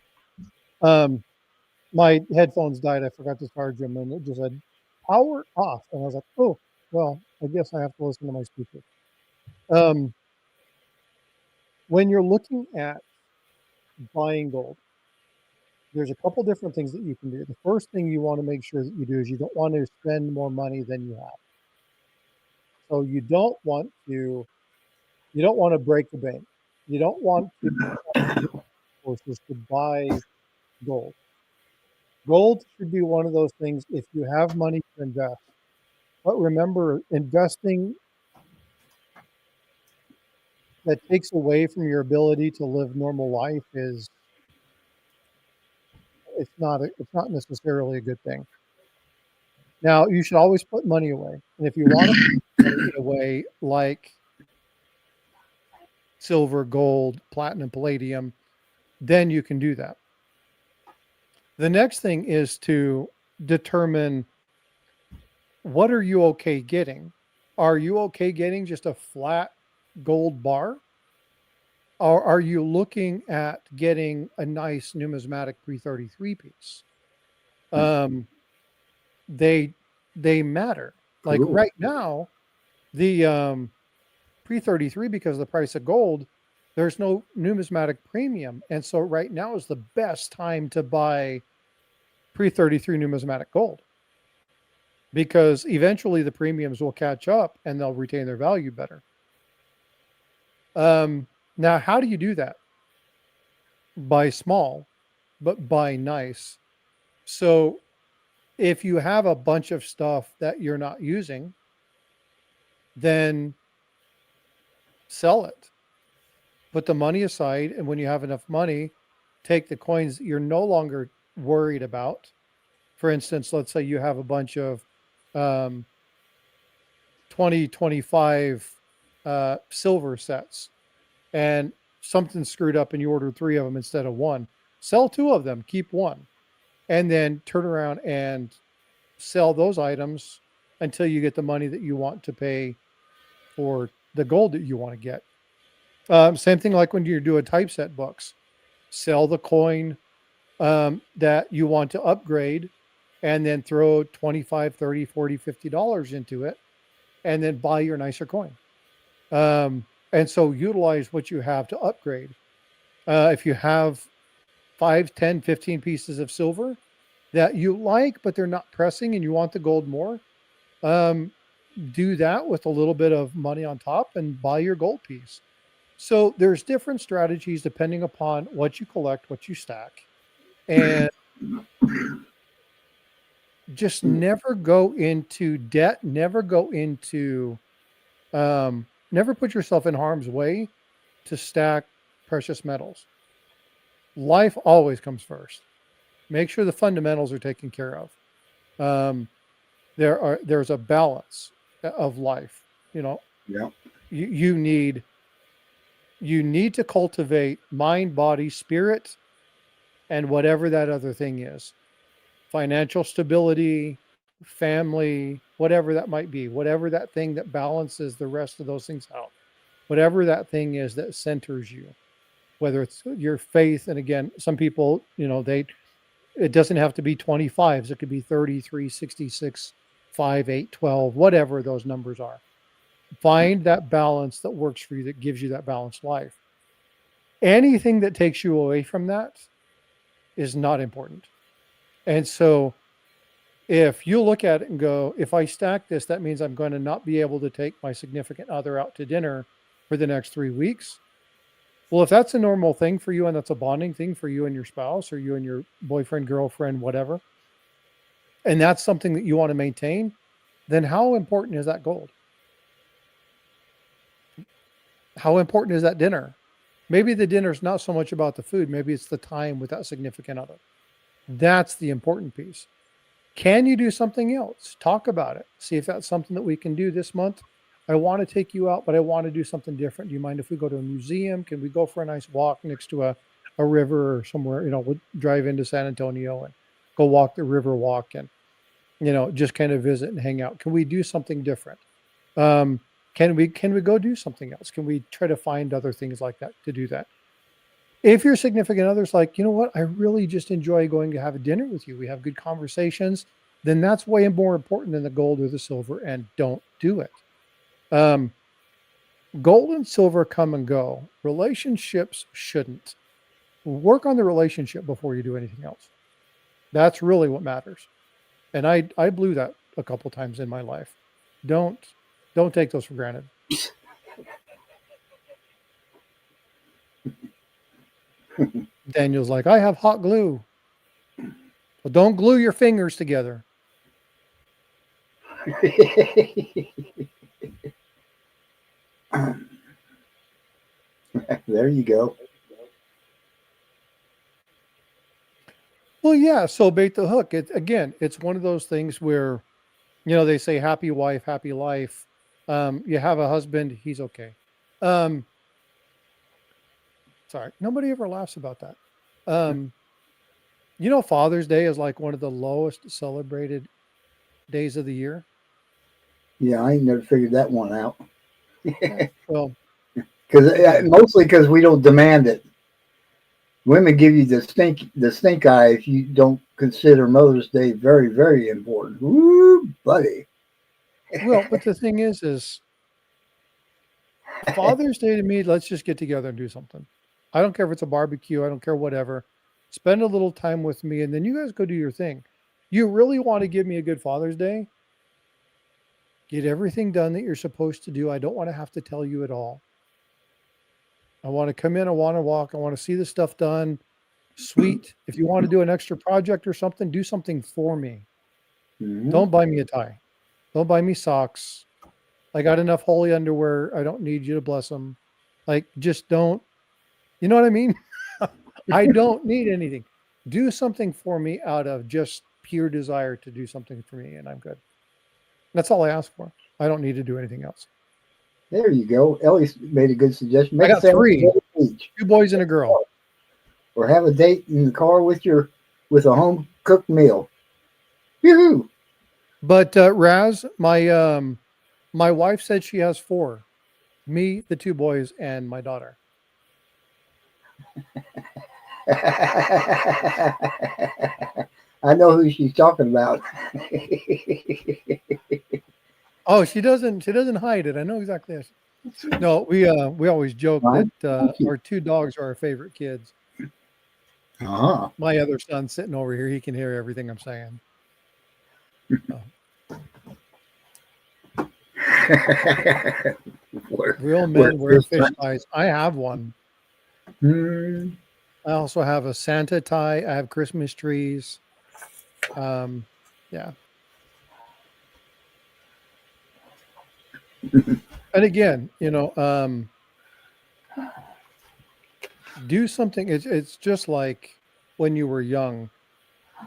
My headphones died. I forgot to charge them and it just said power off. And I was like, oh, well, I guess I have to listen to my speaker. When you're looking at buying gold, there's a couple different things that you can do. The first thing you want to make sure that you do is you don't want to spend more money than you have. So you don't want to break the bank. You don't want to forces to buy gold. Gold should be one of those things if you have money to invest. But remember, investing that takes away from your ability to live normal life it's not necessarily a good thing. Now, you should always put money away. And if you want to put money away like silver, gold, platinum, palladium, then you can do that. The next thing is to determine, what are you okay getting? Are you okay getting just a flat gold bar? Or are you looking at getting a nice numismatic pre-33 piece? They matter. Like Cool. right now, the pre-33, because of the price of gold, there's no numismatic premium. And so right now is the best time to buy pre-33 numismatic gold, because eventually the premiums will catch up and they'll retain their value better. Now, how do you do that? Buy small, but buy nice. So if you have a bunch of stuff that you're not using, then sell it. Put the money aside, and when you have enough money, take the coins that you're no longer worried about. For instance, let's say you have a bunch of 2025 silver sets. and something screwed up and you ordered 3 of them instead of 1, sell 2 of them, keep 1, and then turn around and sell those items until you get the money that you want to pay for the gold that you want to get. Same thing like when you do a typeset books, sell the coin that you want to upgrade and then throw 25, 30, 40, $50 into it and then buy your nicer coin. And so utilize what you have to upgrade. If you have 5, 10, 15 pieces of silver that you like, but they're not pressing and you want the gold more, do that with a little bit of money on top and buy your gold piece. So there's different strategies depending upon what you collect, what you stack, and just never go into debt, never go into, never put yourself in harm's way to stack precious metals. Life always comes first. Make sure the fundamentals are taken care of. There's a balance of life. You know, Yeah. you need to cultivate mind, body, spirit, and whatever that other thing is. Financial stability, family, whatever that might be, whatever that thing that balances the rest of those things out, whatever that thing is that centers you, whether it's your faith. And again, some people, you know, it doesn't have to be 25s. It could be 33, 66, 5, 8, 12, whatever those numbers are. Find that balance that works for you, that gives you that balanced life. Anything that takes you away from that is not important. And so if you look at it and go, if I stack this, that means I'm going to not be able to take my significant other out to dinner for the next 3 weeks. Well, if that's a normal thing for you and that's a bonding thing for you and your spouse or you and your boyfriend, girlfriend, whatever, and that's something that you want to maintain, then how important is that gold? How important is that dinner? Maybe the dinner is not so much about the food. Maybe it's the time with that significant other. That's the important piece. Can you do something else? Talk about it. See if that's something that we can do this month. I want to take you out, but I want to do something different. Do you mind if we go to a museum? Can we go for a nice walk next to a river or somewhere? You know, we'll drive into San Antonio and go walk the river walk and, you know, just kind of visit and hang out. Can we do something different? Can we go do something else? Can we try to find other things like that to do that? If your significant other's like, you know what, I really just enjoy going to have a dinner with you, we have good conversations, then that's way more important than the gold or the silver, and don't do it. Gold and silver come and go. Relationships shouldn't. Work on the relationship before you do anything else. That's really what matters. And I blew that a couple times in my life. Don't take those for granted. Daniel's like, I have hot glue. Well, don't glue your fingers together. There you go. Well, yeah. So bait the hook. It's one of those things where, you know, they say happy wife, happy life. You have a husband, he's okay. Sorry, nobody ever laughs about that. You know, Father's Day is like one of the lowest celebrated days of the year. Yeah, I ain't never figured that one out. Well, Mostly because we don't demand it. Women give you the stink eye if you don't consider Mother's Day very, very important. Woo, buddy. Well, but the thing is Father's Day to me, let's just get together and do something. I don't care if it's a barbecue. I don't care, whatever. Spend a little time with me, and then you guys go do your thing. You really want to give me a good Father's Day? Get everything done that you're supposed to do. I don't want to have to tell you at all. I want to come in. I want to walk. I want to see the stuff done. Sweet. If you want to do an extra project or something, do something for me. Mm-hmm. Don't buy me a tie. Don't buy me socks. I got enough holy underwear. I don't need you to bless them. Like, just don't. You know what I mean? I don't need anything. Do something for me out of just pure desire to do something for me, and I'm good. That's all I ask for. I don't need to do anything else. There you go. Ellie made a good suggestion. I Make got Santa three, go to the beach, 2 boys and a girl. or have a date in the car with a home cooked meal. Yoo-hoo! But Raz, my wife said she has 4. Me, the 2 boys, and my daughter. I know who she's talking about. Oh, she doesn't hide it. I know exactly. No, we always joke Right? that our 2 dogs are our favorite kids. Uh-huh. My other son's sitting over here. He can hear everything I'm saying. So, real men wear fish ties. I have one. I also have a Santa tie. I have Christmas trees. Yeah. And again, do something. It's just like when you were young.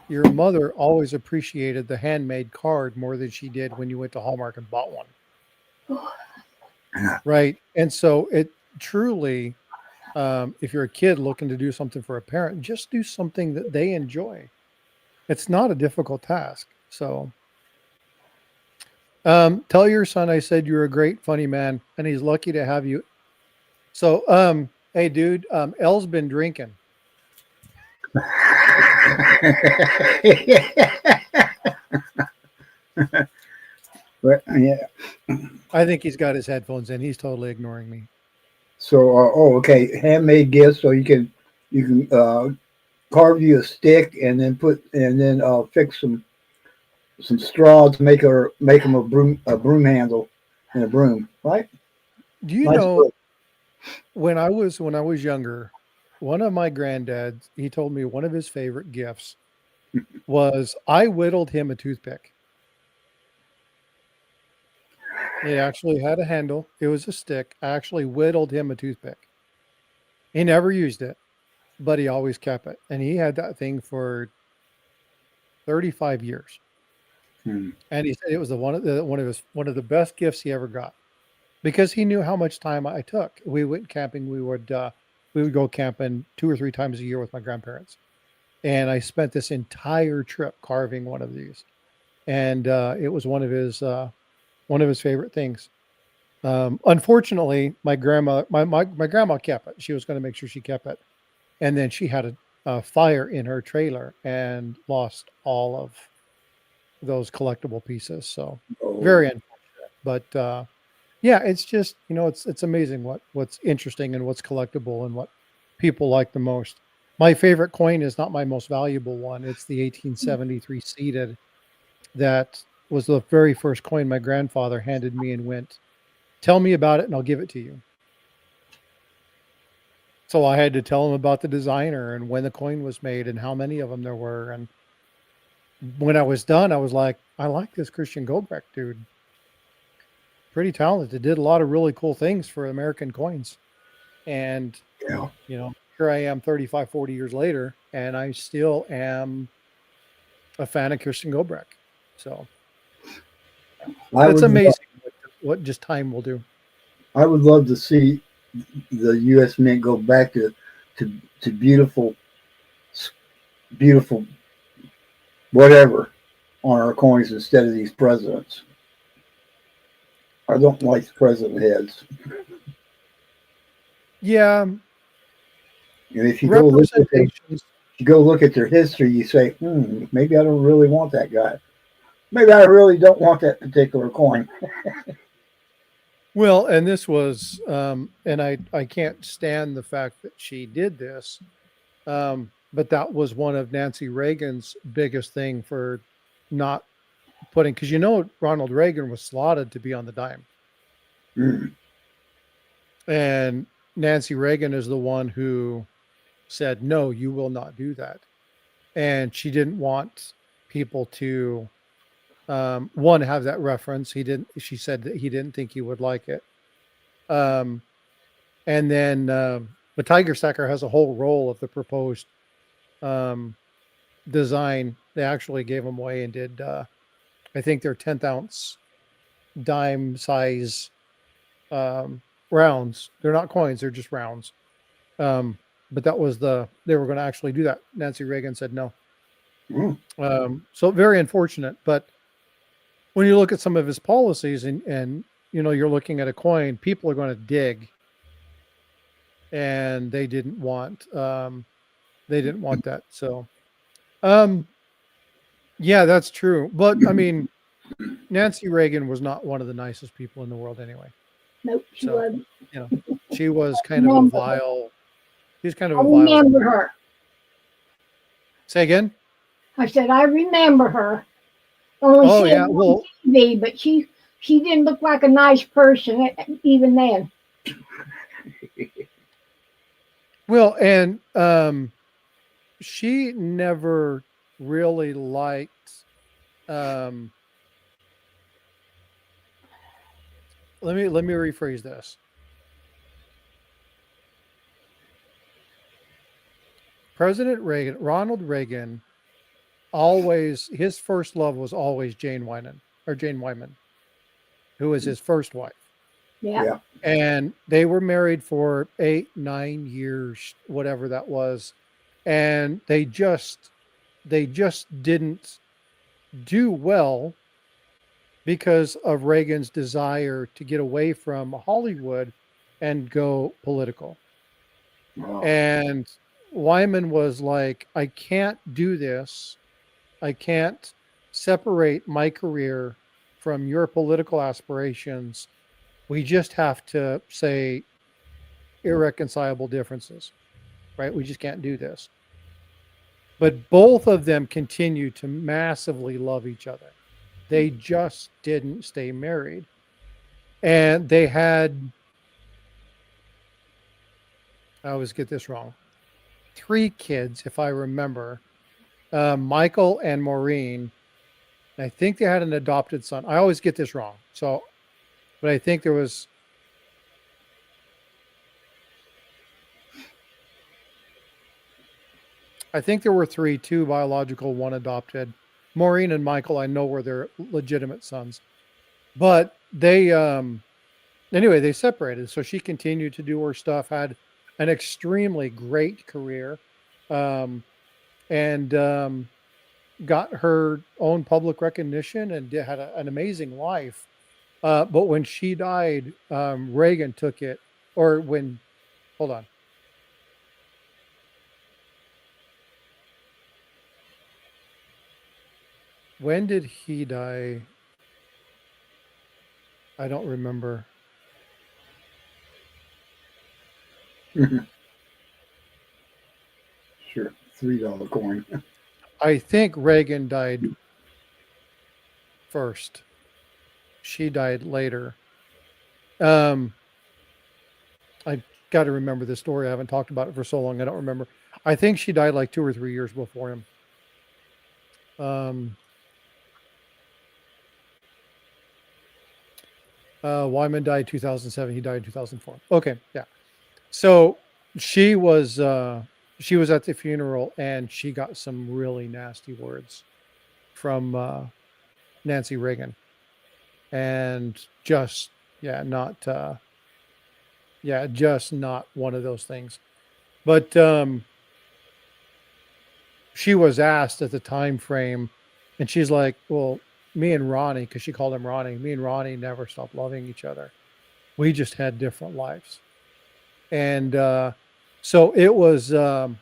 Your mother always appreciated the handmade card more than she did when you went to Hallmark and bought one. Right. And so it truly, if you're a kid looking to do something for a parent, just do something that they enjoy. It's not a difficult task. So tell your son I said you're a great, funny man, and he's lucky to have you. So, hey, dude, Elle's been drinking. But yeah. I think he's got his headphones in. He's totally ignoring me. So, okay, handmade gifts. So you can carve you a stick and then fix some straw to make them a broom handle and a broom. Right? Do you Nice know book. when I was younger, one of my granddads, he told me one of his favorite gifts was I whittled him a toothpick. It actually had a handle. It was a stick. I actually whittled him a toothpick. He never used it, but he always kept it. And he had that thing for 35 years. Hmm. And he said it was one of the best gifts he ever got because he knew how much time I took. We went camping. We would go camping 2 or 3 times a year with my grandparents. And I spent this entire trip carving one of these. And it was one of his favorite things. Unfortunately, my grandma kept it. She was going to make sure she kept it, and then she had a fire in her trailer and lost all of those collectible pieces. So Oh, very unfortunate. But yeah, it's just it's amazing what's interesting and what's collectible and what people like the most. My favorite coin is not my most valuable one. It's the 1873 seated. That was the very first coin my grandfather handed me and went, "Tell me about it and I'll give it to you." So I had to tell him about the designer and when the coin was made and how many of them there were. And when I was done, I was like, I like this Christian Goldbeck dude. Pretty talented. Did a lot of really cool things for American coins. And, yeah. here I am 35, 40 years later, and I still am a fan of Christian Goldbeck. So it's amazing what just time will do. I would love to see the U.S. Mint go back to beautiful whatever on our coins instead of these presidents. I don't like the president heads. Yeah. And if you Representations. go look at their history, you say, maybe I don't really want that guy. Maybe I really don't want that particular coin. Well, and this was, and I can't stand the fact that she did this, but that was one of Nancy Reagan's biggest thing for not putting, because Ronald Reagan was slotted to be on the dime, and Nancy Reagan is the one who said, "No, you will not do that," and she didn't want people to one have that reference. She said that he didn't think he would like it. And then the Tiger Stacker has a whole roll of the proposed design. They actually gave them away and did, I think they're 10th ounce dime size rounds. They're not coins; they're just rounds. But that was they were going to actually do that. Nancy Reagan said no. So very unfortunate. But when you look at some of his policies and you're looking at a coin, people are going to dig, and they didn't want that. So, yeah, that's true. But I mean, Nancy Reagan was not one of the nicest people in the world anyway. Nope, she So, wasn't. She was kind of a vile. She's kind of I a vile. remember her. Say again? I said I remember her. Only she yeah. was Well, on TV, but she didn't look like a nice person even then. well, and she never really liked. Let me rephrase this. President Reagan, Ronald Reagan, his first love was always Jane Wyman, who was his first wife. Yeah. And they were married for 8-9 years, whatever that was. And they just didn't do well because of Reagan's desire to get away from Hollywood and go political. Wow. And Wyman was like, I can't do this. I can't separate my career from your political aspirations. We just have to say irreconcilable differences, right? We just can't do this. But both of them continue to massively love each other. They just didn't stay married. And they had, I always get this wrong, 3 kids, if I remember, Michael and Maureen. I think they had an adopted son. I always get this wrong. So, but I think there was, were 3, 2 biological, 1 adopted. Maureen and Michael, I know were their legitimate sons. But they, anyway, they separated. So she continued to do her stuff, had an extremely great career, and got her own public recognition and had an amazing life. But when she died, Reagan took it, or when, hold on. When did he die? I don't remember. Sure, $3 coin. I think Reagan died first. She died later. I got to remember the story. I haven't talked about it for so long. I don't remember. I think she died like 2 or 3 years before him. Wyman died 2007. He died in 2004. Okay, yeah. So she was at the funeral, and she got some really nasty words from Nancy Reagan, and just not one of those things. But she was asked at the time frame, and she's like, well, me and Ronnie, because she called him Ronnie, me and Ronnie never stopped loving each other. We just had different lives. And so it was kind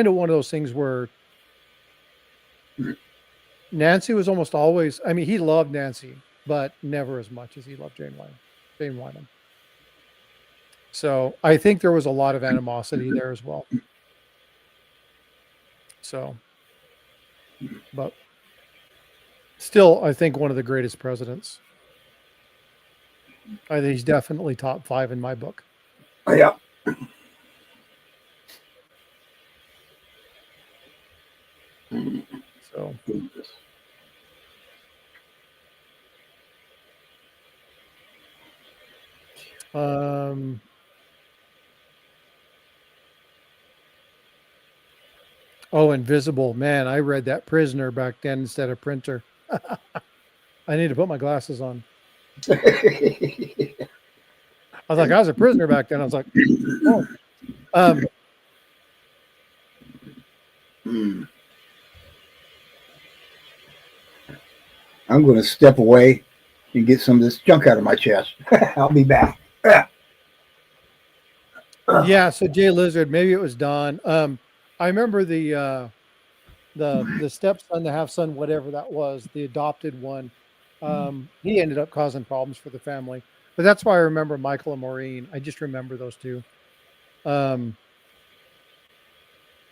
of one of those things where Nancy was almost always, I mean, he loved Nancy, but never as much as he loved Jane Wyman. So I think there was a lot of animosity there as well. So, but still, I think one of the greatest presidents. I think he's definitely top 5 in my book. Oh, yeah. So, oh, Invisible. Man, I read that Prisoner back then instead of Printer. I need to put my glasses on. I was like, I was a prisoner back then. I was like, oh, I'm going to step away and get some of this junk out of my chest. I'll be back. yeah. So Jay Lizard, maybe it was Don. I remember the stepson, the half son, whatever that was, the adopted one. He ended up causing problems for the family, but that's why I remember Michael and Maureen. I just remember those two.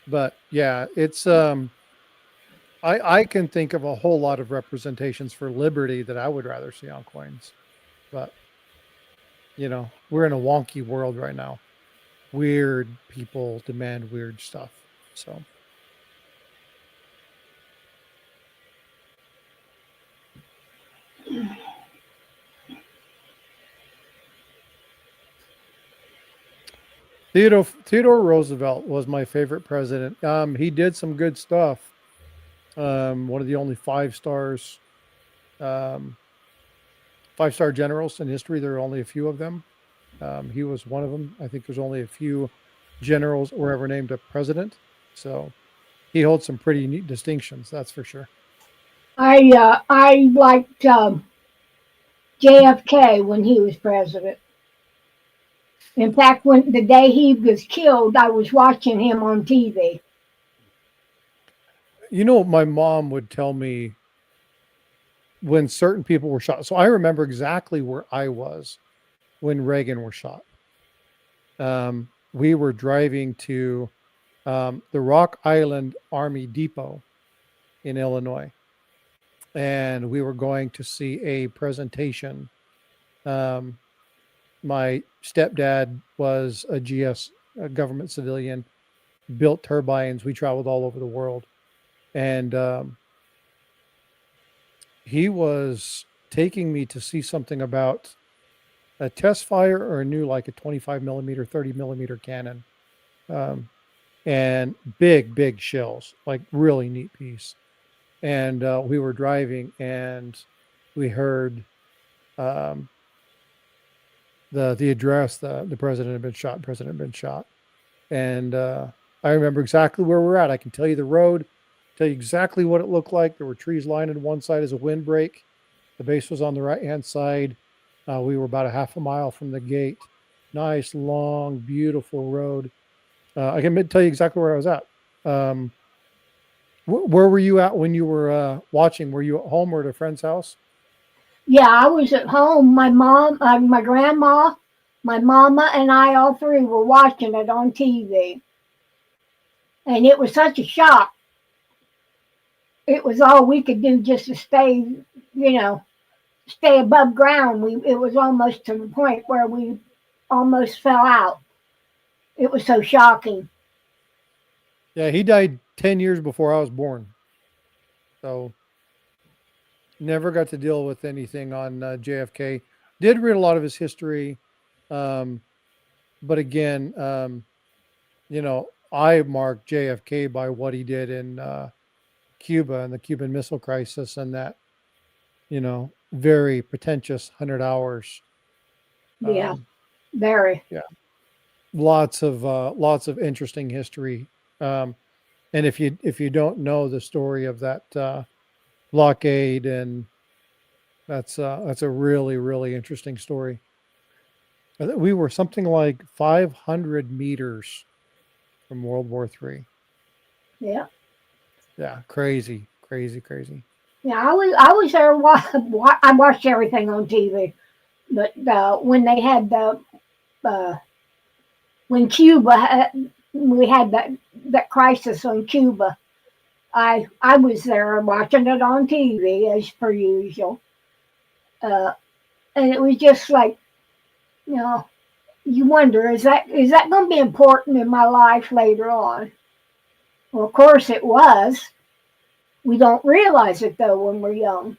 But yeah, it's I can think of a whole lot of representations for liberty that I would rather see on coins, but we're in a wonky world right now. Weird people demand weird stuff. So Theodore Roosevelt was my favorite president. He did some good stuff. One of the only 5 stars, 5-star generals in history. There are only a few of them. He was one of them. I think there's only a few generals were ever named a president. So he holds some pretty neat distinctions. That's for sure. I liked JFK when he was president. In fact, when the day he was killed, I was watching him on TV. My mom would tell me when certain people were shot. So I remember exactly where I was when Reagan was shot. We were driving to the Rock Island Army Depot in Illinois, and we were going to see a presentation. My stepdad was a GS, a government civilian, built turbines. We traveled all over the world, and he was taking me to see something about a test fire or a new, like a 25 millimeter, 30 millimeter cannon, and big shells, like really neat piece. And we were driving, and we heard the address. The president had been shot. President had been shot, and I remember exactly where we're at. I can tell you the road, tell you exactly what it looked like. There were trees lining one side as a windbreak. The base was on the right-hand side. We were about a half a mile from the gate. Nice, long, beautiful road. I can tell you exactly where I was at. Where were you at when you were watching? Were you at home or at a friend's house? Yeah, I was at home. My mom, my grandma, my mama, and I, all three were watching it on TV. And it was such a shock. It was all we could do just to stay above ground. It was almost to the point where we almost fell out. It was so shocking. Yeah, he died 10 years before I was born. So never got to deal with anything on JFK. Did read a lot of his history. But again, I mark JFK by what he did in Cuba and the Cuban Missile Crisis, and that, very pretentious 100 hours. Yeah, very. Yeah. Lots of interesting history. And if you don't know the story of that blockade, and that's a really, really interesting story. We were something like 500 meters from World War III. Yeah. Yeah, crazy. Yeah, I was there. I watched everything on TV, but when they had when we had that crisis on Cuba, I was there watching it on TV as per usual, and it was just like, you wonder, is that going to be important in my life later on? Well, of course it was. We don't realize it though when we're young.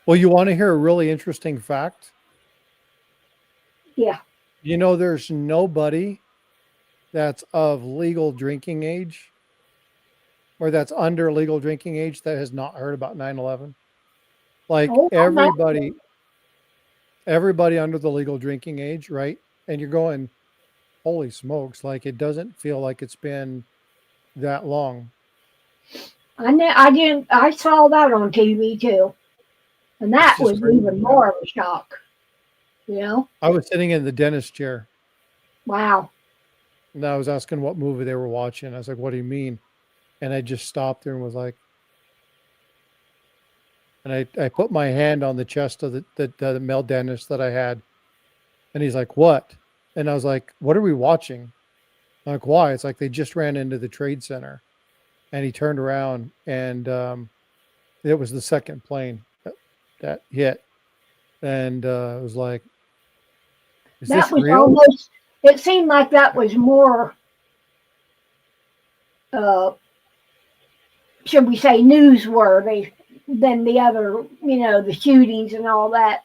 Well, you want to hear a really interesting fact? Yeah. There's nobody that's of legal drinking age or that's under legal drinking age that has not heard about 9/11? Like Oh, I know. everybody under the legal drinking age, right? And you're going, holy smokes, like it doesn't feel like it's been that long. I know. I didn't. I saw that on TV too, and It's that just was crazy. even more of a shock. You know? I was sitting in the dentist chair Wow. and I was asking what movie they were watching. I was like, what do you mean? And I just stopped there and was like, and I put my hand on the chest of the male dentist that I had. And he's like, what? And I was like, what are we watching? I'm like, why? It's like they just ran into the Trade Center. And he turned around and it was the second plane that hit. And it was like, is That this was real? almost. It seemed like that was more. Uh, should we say newsworthy than the other? The shootings and all that,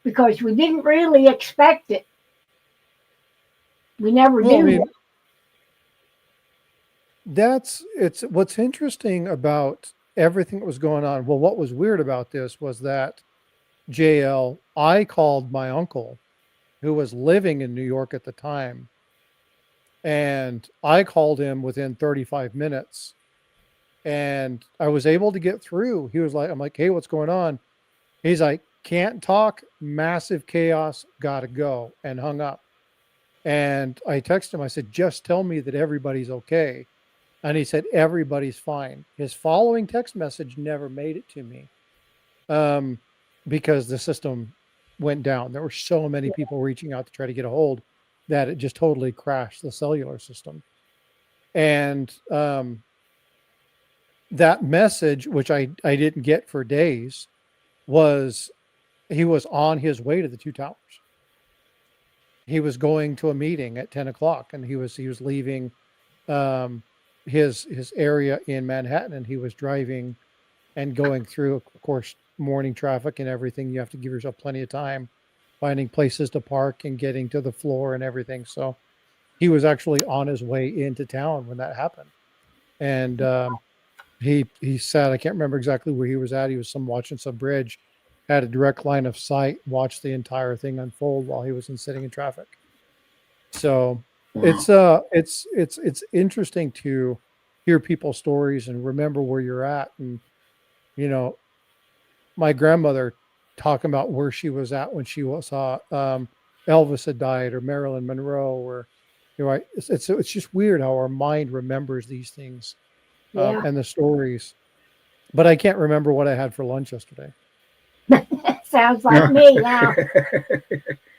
because we didn't really expect it. We never Well, I do. mean, it's what's interesting about everything that was going on. Well, what was weird about this was that JL, I called my uncle who was living in New York at the time, and I called him within 35 minutes and I was able to get through. He was like, I'm like, hey, what's going on? He's like, can't talk, massive chaos, gotta go, and hung up. And I texted him, I said, just tell me that everybody's okay. And he said, everybody's fine. His following text message never made it to me because the system went down. There were so many people reaching out to try to get a hold that it just totally crashed the cellular system. And that message, which I didn't get for days, was he was on his way to the Two Towers. He was going to a meeting at 10 o'clock and he was leaving his area in Manhattan, and he was driving and going through, of course, morning traffic and everything. You have to give yourself plenty of time finding places to park and getting to the floor and everything. So he was actually on his way into town when that happened. And he said, I can't remember exactly where he was at. He was watching some bridge, had a direct line of sight, watched the entire thing unfold while he was sitting in traffic. So Wow. it's interesting to hear people's stories and remember where you're at. And my grandmother talking about where she was at when she saw Elvis had died, or Marilyn Monroe, or it's just weird how our mind remembers these things Yeah. and the stories. But I can't remember what I had for lunch yesterday. Sounds like me now.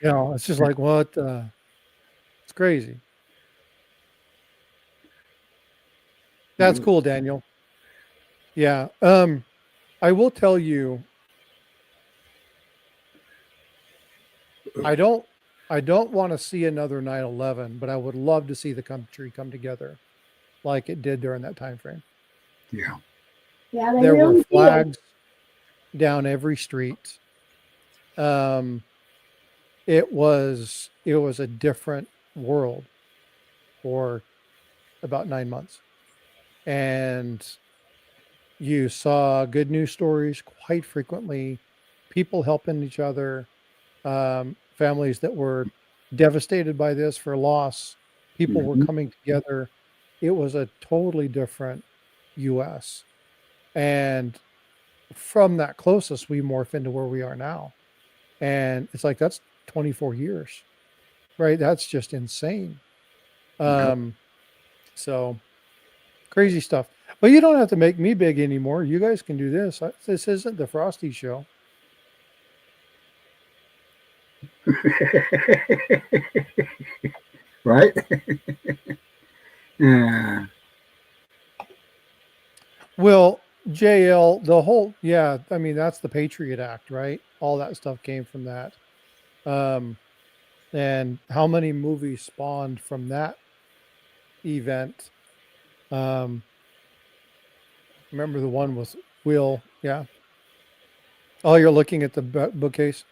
It's just like what it's crazy. That's cool, Daniel. Yeah. I will tell you, I don't want to see another 9/11, but I would love to see the country come together like it did during that time frame. Yeah. Yeah, they There were really did. flags down every street. It was a different world for about 9 months. And you saw good news stories quite frequently, people helping each other, families that were devastated by this for loss, people were coming together. It was a totally different US. And from that closest, we morph into where we are now. And it's like, that's 24 years, right? That's just insane. So crazy stuff. But you don't have to make me big anymore. You guys can do this. This isn't the Frosty Show. Right? Yeah. Well, JL, I mean, that's the Patriot Act, right? All that stuff came from that. And how many movies spawned from that event? Remember the one with Will? Yeah. Oh, you're looking at the bookcase.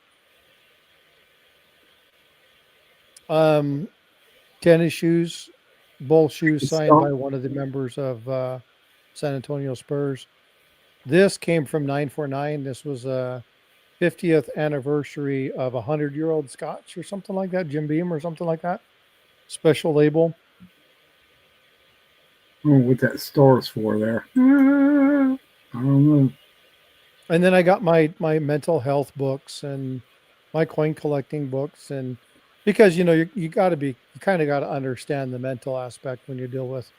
Tennis shoes, both shoes signed by one of the members of San Antonio Spurs. This came from 949. This was a 50th anniversary of a 100-year-old Scotch or something like that, Jim Beam or something like that. Special label. I don't know what that star's for there. I don't know. And then I got my mental health books and my coin collecting books, and because you kind of got to understand the mental aspect when you deal with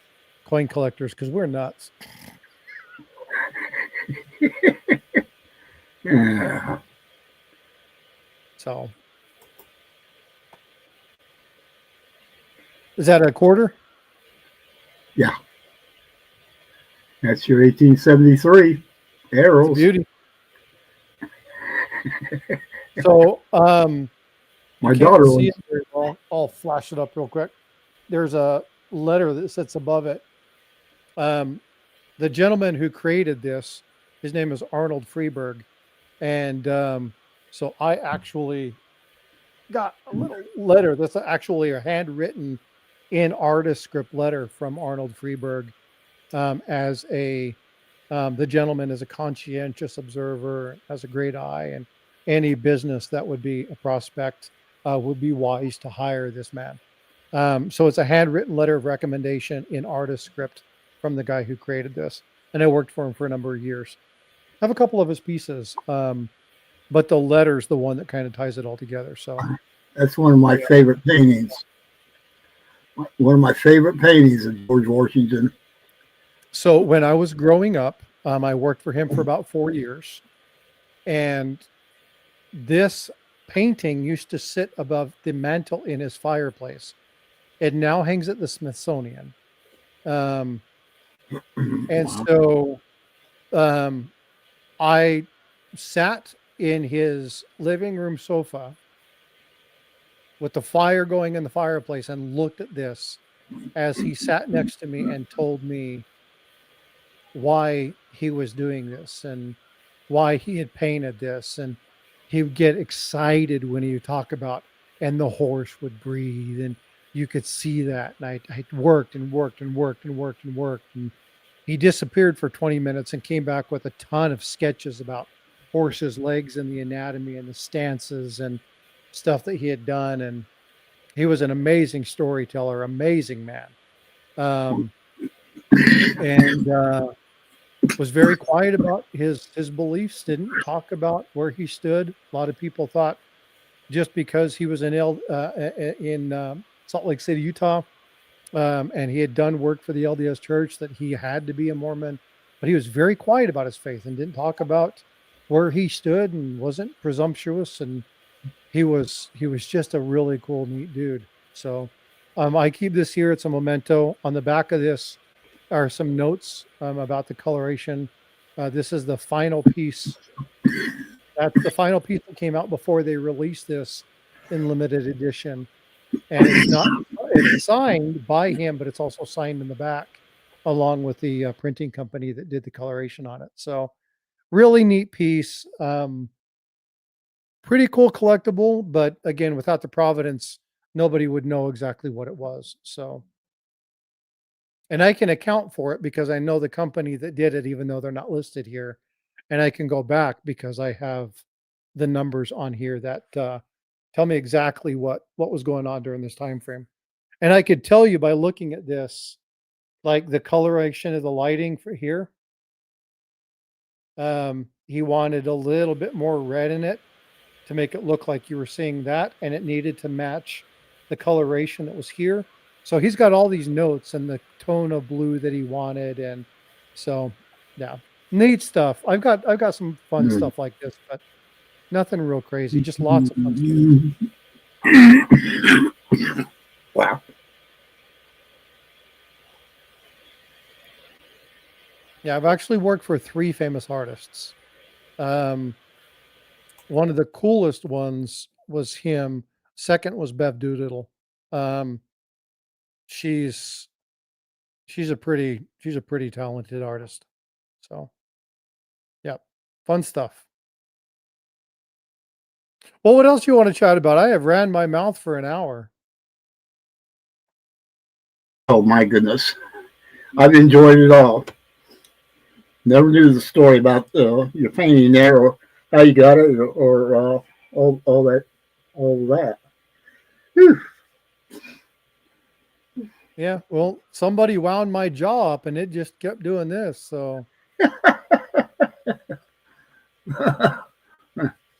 coin collectors, because we're nuts. Yeah. So is that a quarter? Yeah. That's your 1873 arrows. Beauty. So My can't daughter see was. it very well. I'll flash it up real quick. There's a letter that sits above it. The gentleman who created this, his name is Arnold Freeberg. And so I actually got a little letter that's actually a handwritten in artist script letter from Arnold Freeberg, as the gentleman is a conscientious observer, has a great eye, and any business that would be a prospect would be wise to hire this man. So it's a handwritten letter of recommendation in artist script from the guy who created this. And I worked for him for a number of years. I have a couple of his pieces, but the letter's the one that kind of ties it all together. So That's one of my favorite paintings. One of my favorite paintings of George Washington. So when I was growing up, I worked for him for about 4 years. And this painting used to sit above the mantle in his fireplace. It now hangs at the Smithsonian. And so I sat in his living room sofa with the fire going in the fireplace and looked at this as he sat next to me and told me why he was doing this and why he had painted this. And he would get excited when he would talk about, and the horse would breathe, and you could see that. And I worked and worked and worked and worked and worked. And he disappeared for 20 minutes and came back with a ton of sketches about horses' legs and the anatomy and the stances and stuff that he had done. And he was an amazing storyteller, amazing man. And was very quiet about his beliefs, didn't talk about where he stood. A lot of people thought just because he was in Salt Lake City, Utah, and he had done work for the LDS Church, that he had to be a Mormon. But he was very quiet about his faith and didn't talk about where he stood and wasn't presumptuous. And he was just a really cool, neat dude. So I keep this here. It's a memento. On the back of this are some notes about the coloration. This is the final piece. That's the final piece that came out before they released this in limited edition. And it's signed by him, but it's also signed in the back along with the printing company that did the coloration on it. So really neat piece. Pretty cool collectible, but again, without the provenance, nobody would know exactly what it was. So, and I can account for it because I know the company that did it, even though they're not listed here. And I can go back because I have the numbers on here that tell me exactly what was going on during this time frame. And I could tell you by looking at this, like the coloration of the lighting for here. He wanted a little bit more red in it to make it look like you were seeing that, and it needed to match the coloration that was here. So he's got all these notes and the tone of blue that he wanted. And so, yeah, neat stuff. I've got some fun stuff like this, but nothing real crazy, just lots of fun stuff. Wow. Yeah, I've actually worked for 3 famous artists. One of the coolest ones was him. Second was Bev Doolittle. She's a pretty talented artist. So, yeah, fun stuff. Well, what else you want to chat about? I have ran my mouth for an hour. Oh my goodness. I've enjoyed it all. Never knew the story about your painting there, or how you got it, or all that, all that. Whew. Yeah, well, somebody wound my jaw up and it just kept doing this. So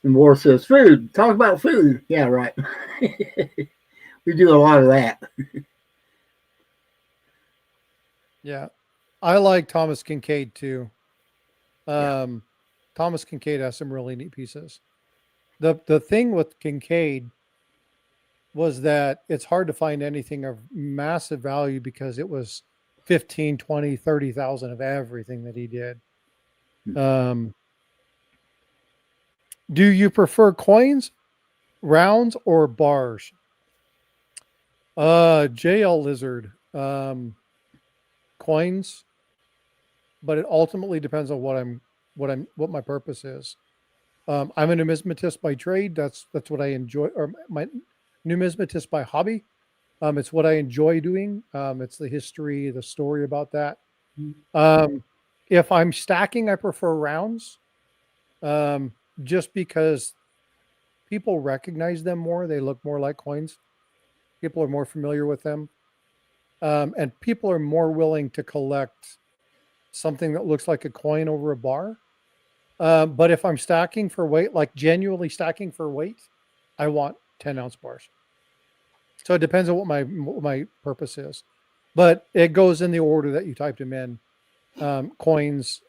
And War says, "Food. Talk about food." Yeah, right. We do a lot of that. yeah, I like Thomas Kincaid too. Yeah. Thomas Kincaid has some really neat pieces. The thing with Kincaid was that it's hard to find anything of massive value because it was 15, 20, 30,000 of everything that he did. Um, do you prefer coins, rounds, or bars? JL Lizard. Coins, but it ultimately depends on what my purpose is. I'm a numismatist by trade. That's what I enjoy, or my numismatist by hobby. It's what I enjoy doing. It's the history, the story about that. If I'm stacking, I prefer rounds, just because people recognize them more. They look more like coins. People are more familiar with them, and people are more willing to collect something that looks like a coin over a bar. But if I'm stacking for weight, like genuinely stacking for weight, I want 10-ounce bars. So it depends on what my purpose is, but it goes in the order that you typed them in. Coins,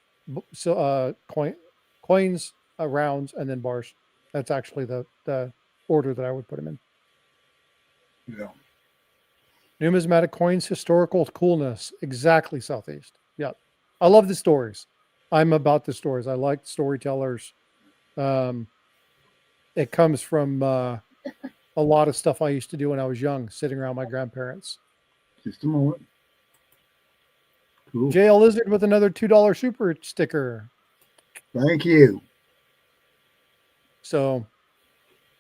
coins, rounds, and then bars. That's actually the order that I would put them in. Yeah. Numismatic coins, historical coolness. Exactly, Southeast. Yeah. I love the stories. I'm about the stories. I like storytellers. It comes from a lot of stuff I used to do when I was young, sitting around my grandparents. Just a moment. Cool. JL Lizard with another $2 super sticker. Thank you. So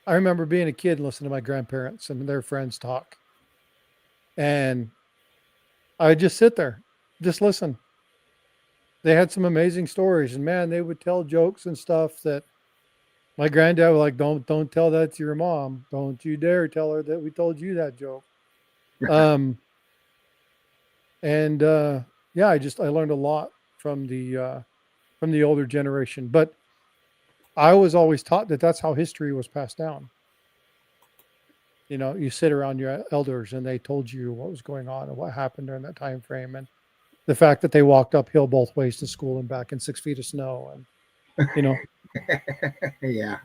I remember being a kid and listening to my grandparents and their friends talk. And I would just sit there, just listen. They had some amazing stories, and man, they would tell jokes and stuff that my granddad was like, don't tell that to your mom. Don't you dare tell her that we told you that joke. And yeah, I learned a lot from the older generation. But I was always taught that that's how history was passed down. You know, you sit around your elders and they told you what was going on and what happened during that time frame, and the fact that they walked uphill both ways to school and back in 6 feet of snow, and you know. Yeah.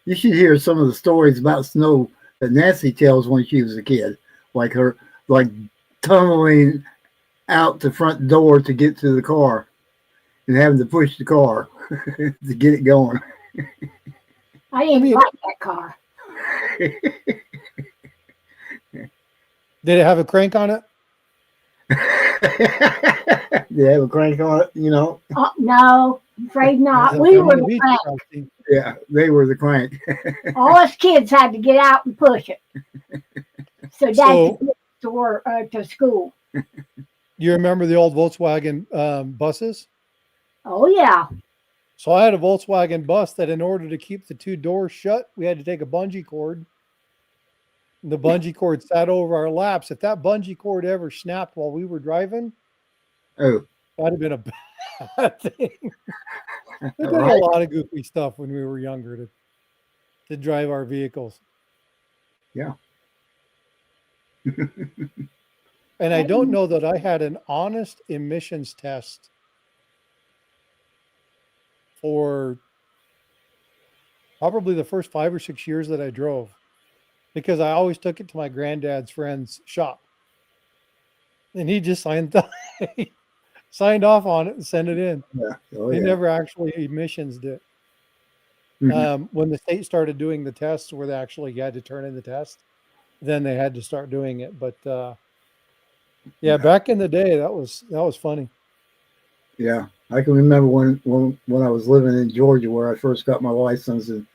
You should hear some of the stories about snow that Nancy tells when she was a kid, like her, like tunneling out the front door to get to the car and having to push the car to get it going. I didn't like that car. Did it have a crank on it? They have a crank on it, you know? No, I'm afraid not. We were the crank. Yeah, they were the crank. All us kids had to get out and push it. So Dad could get to work, to school. You remember the old Volkswagen buses? Oh, yeah. So I had a Volkswagen bus that in order to keep the two doors shut, we had to take a bungee cord. The bungee cord sat over our laps. If that bungee cord ever snapped while we were driving, that'd have been a bad thing. We did a lot of goofy stuff when we were younger to drive our vehicles. Yeah. And I don't know that I had an honest emissions test for probably the first 5 or 6 years that I drove, because I always took it to my granddad's friend's shop. And he just signed off on it and sent it in. Yeah. He never actually emissions it. When the state started doing the tests where they actually had to turn in the test, then they had to start doing it. But yeah, back in the day, that was funny. Yeah, I can remember when I was living in Georgia, where I first got my license, and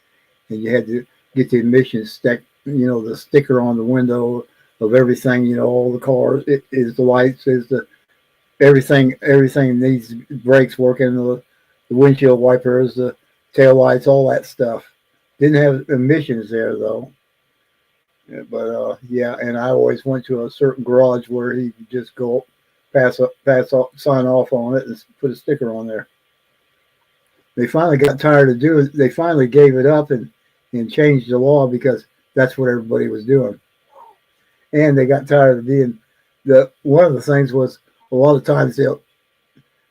you had to get the emissions stick, you know, the sticker on the window of everything, you know, all the cars, it is the lights, is the everything needs brakes working, the windshield wipers, the tail lights, all that stuff. Didn't have emissions there though. Yeah, but yeah, and I always went to a certain garage where he could just go sign off on it, and put a sticker on there. They finally got tired of doing. They finally gave it up and changed the law because that's what everybody was doing, and they got tired of being the. One of the things was a lot of times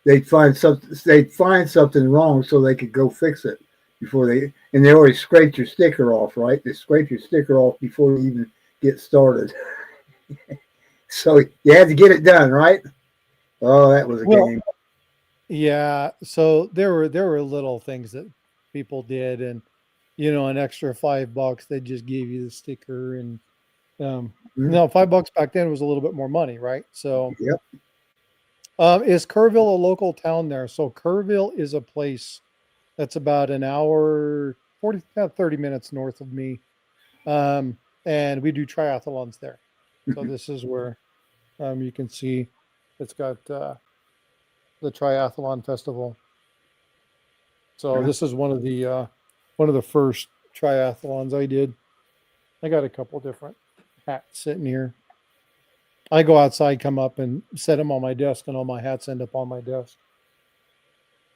they'd find something wrong so they could go fix it before they already scraped your sticker off, right? They scrape your sticker off before you even get started. So you had to get it done, right? Oh, that was a game. Yeah, so there were little things that people did, and an extra $5, they just gave you the sticker, and no, $5 back then was a little bit more money, right? So, Yep. Is Kerrville a local town there? So Kerrville is a place that's about an hour, 30 minutes north of me, and we do triathlons there. So this is where you can see it's got the triathlon festival. So this is one of the first triathlons I did. I got a couple different hats sitting here. I go outside, come up, and set them on my desk, and all my hats end up on my desk.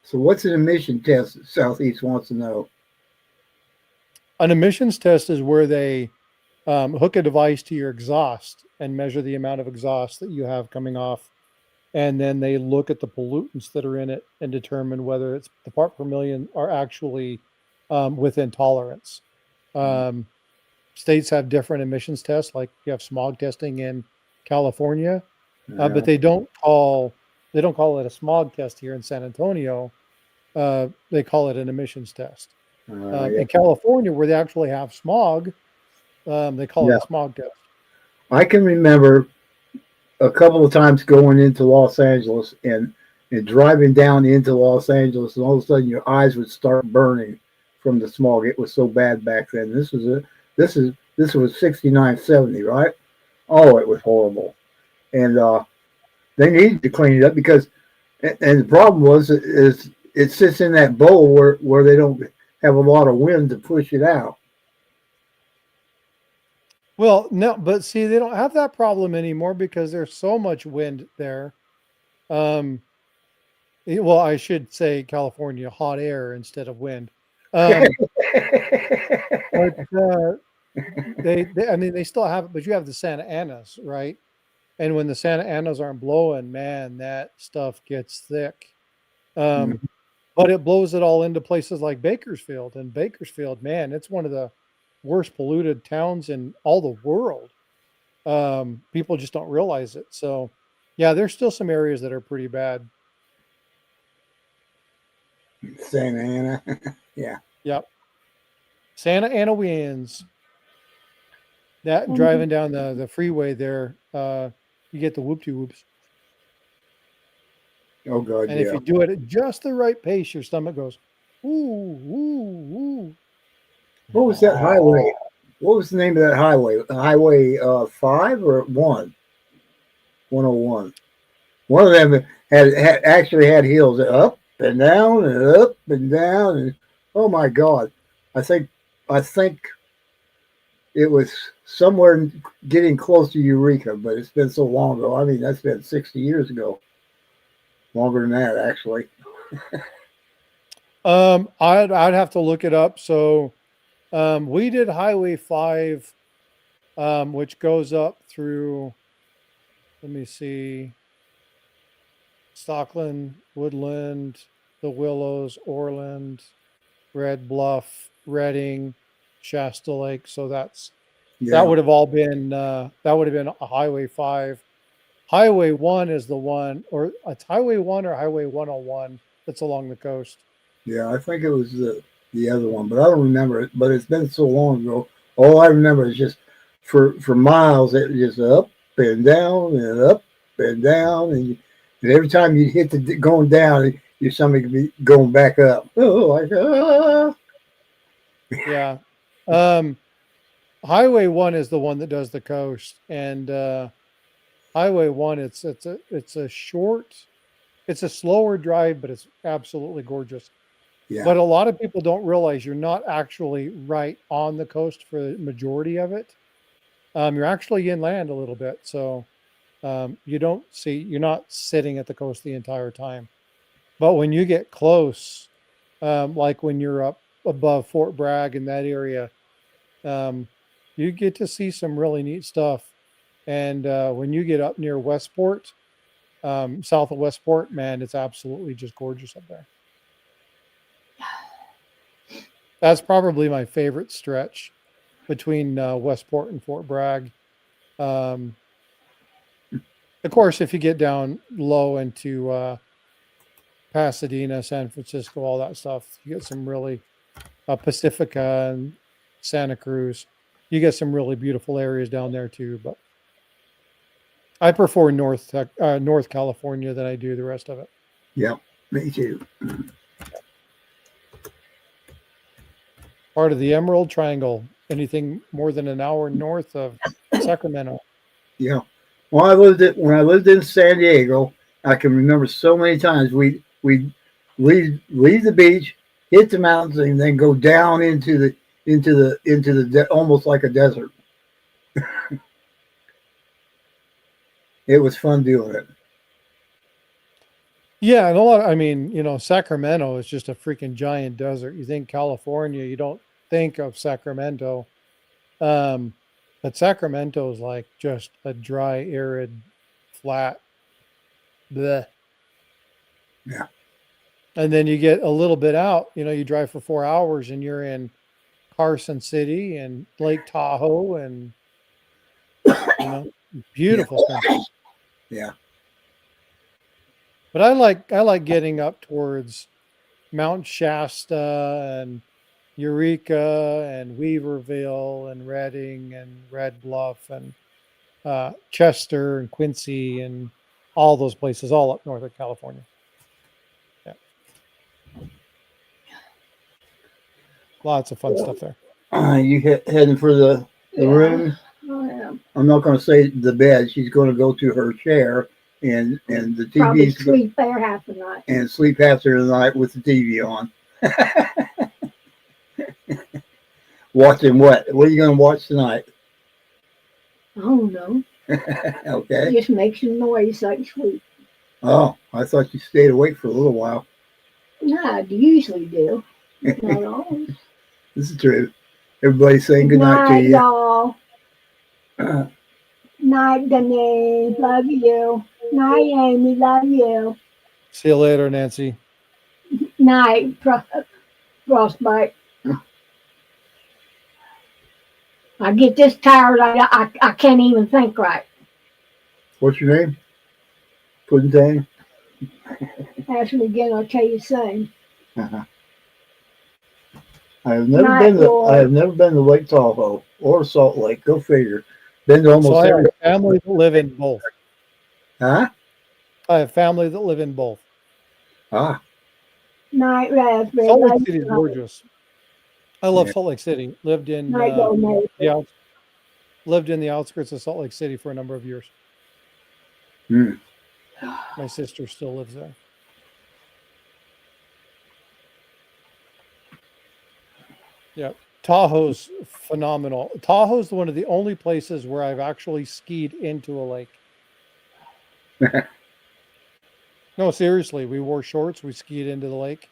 So what's an emission test that Southeast wants to know? An emissions test is where they hook a device to your exhaust and measure the amount of exhaust that you have coming off. And then they look at the pollutants that are in it and determine whether it's the part per million are actually within tolerance. States have different emissions tests, like you have smog testing in California, but they don't call it a smog test here in San Antonio. They call it an emissions test. In California, where they actually have smog, they call it a smog test. I can remember a couple of times going into Los Angeles and driving down into Los Angeles, and all of a sudden your eyes would start burning from the smog. It was so bad back then. This was 69, 70, right? Oh, it was horrible, and they needed to clean it up because, and the problem was is it sits in that bowl where they don't have a lot of wind to push it out. Well, no, but see, they don't have that problem anymore because there's so much wind there. Well, I should say California, hot air instead of wind. But they still have it, but you have the Santa Anas, right? And when the Santa Anas aren't blowing, man, that stuff gets thick. But it blows it all into places like Bakersfield. And Bakersfield, man, it's one of the worst polluted towns in all the world. People just don't realize it. So, yeah, there's still some areas that are pretty bad. Santa Ana, yeah. Yep. Santa Ana winds. That driving down the freeway there, you get the whoop-de-whoops. Oh God! And if you do it at just the right pace, your stomach goes, ooh, ooh, ooh. What was that highway? What was the name of that highway? Highway 5 or 1? 101. One of them actually had hills up and down and up and down, and oh my God! I think it was somewhere getting close to Eureka, but it's been so long ago. I mean, that's been 60 years ago. Longer than that, actually. I'd have to look it up. So, we did Highway 5, which goes up through, let me see, Stockland, Woodland, the Willows, Orland, Red Bluff, Redding, Shasta Lake. So that would have all been that would have been a Highway 5. Highway 1 is the one, or it's Highway 1 or Highway 101 that's along the coast. Yeah, I think it was the other one, but I don't remember it. But it's been so long ago. All I remember is just for miles, it was just up and down and up and down, and every time you hit the going down, your stomach would be going back up. Oh, like Yeah. Highway 1 is the one that does the coast, and Highway 1, it's a slower drive, but it's absolutely gorgeous. Yeah. But a lot of people don't realize you're not actually right on the coast for the majority of it. You're actually inland a little bit, so you're not sitting at the coast the entire time. But when you get close, like when you're up above Fort Bragg in that area, you get to see some really neat stuff. And when you get up near Westport, south of Westport, man, it's absolutely just gorgeous up there. That's probably my favorite stretch between Westport and Fort Bragg. Of course, if you get down low into Pasadena, San Francisco, all that stuff, you get some really Pacifica and Santa Cruz. You get some really beautiful areas down there too. But I prefer North California than I do the rest of it. Yep, me too. Part of the Emerald Triangle. Anything more than an hour north of Sacramento. Yeah. When I lived in San Diego, I can remember so many times we leave the beach, hit the mountains, and then go down into the almost like a desert. It was fun doing it. Yeah, and Sacramento is just a freaking giant desert. You think California, you don't think of Sacramento. But Sacramento is like just a dry, arid, flat, bleh. Yeah. And then you get a little bit out, you drive for 4 hours and you're in Carson City and Lake Tahoe and, beautiful country. Yeah. But I like getting up towards Mount Shasta and Eureka and Weaverville and Redding and Red Bluff and Chester and Quincy and all those places, all up north of California. Yeah. Lots of fun stuff there. You heading for the room? I am. I'm not going to say the bed. She's going to go to her chair and the Probably TV's sleep there half the night. and sleep after the night with the TV on. Watching what? What are you going to watch tonight? I don't know. Okay. It just makes a noise like sleep. Oh, I thought you stayed awake for a little while. No, I usually do. Not always. This is true. Everybody saying good night to you. Y'all. Night, Denise. Love you. Night, Amy. Love you. See you later, Nancy. Night, Frostbite. I get this tired, I can't even think right. What's your name? Pudding. Ask me again, I'll tell you soon. Uh-huh. I have never been to Lake Tahoe or Salt Lake. Go figure. Been to almost I have every family that live in both. Huh? I have family that live in both. Ah. Night, Raspberry. Salt Lake City is gorgeous. I love Yeah. Salt Lake City. Lived in Night, lived in the outskirts of Salt Lake City for a number of years. My sister still lives there. Yeah. Tahoe's phenomenal. Tahoe's one of the only places where I've actually skied into a lake. No, seriously, we wore shorts. We skied into the lake.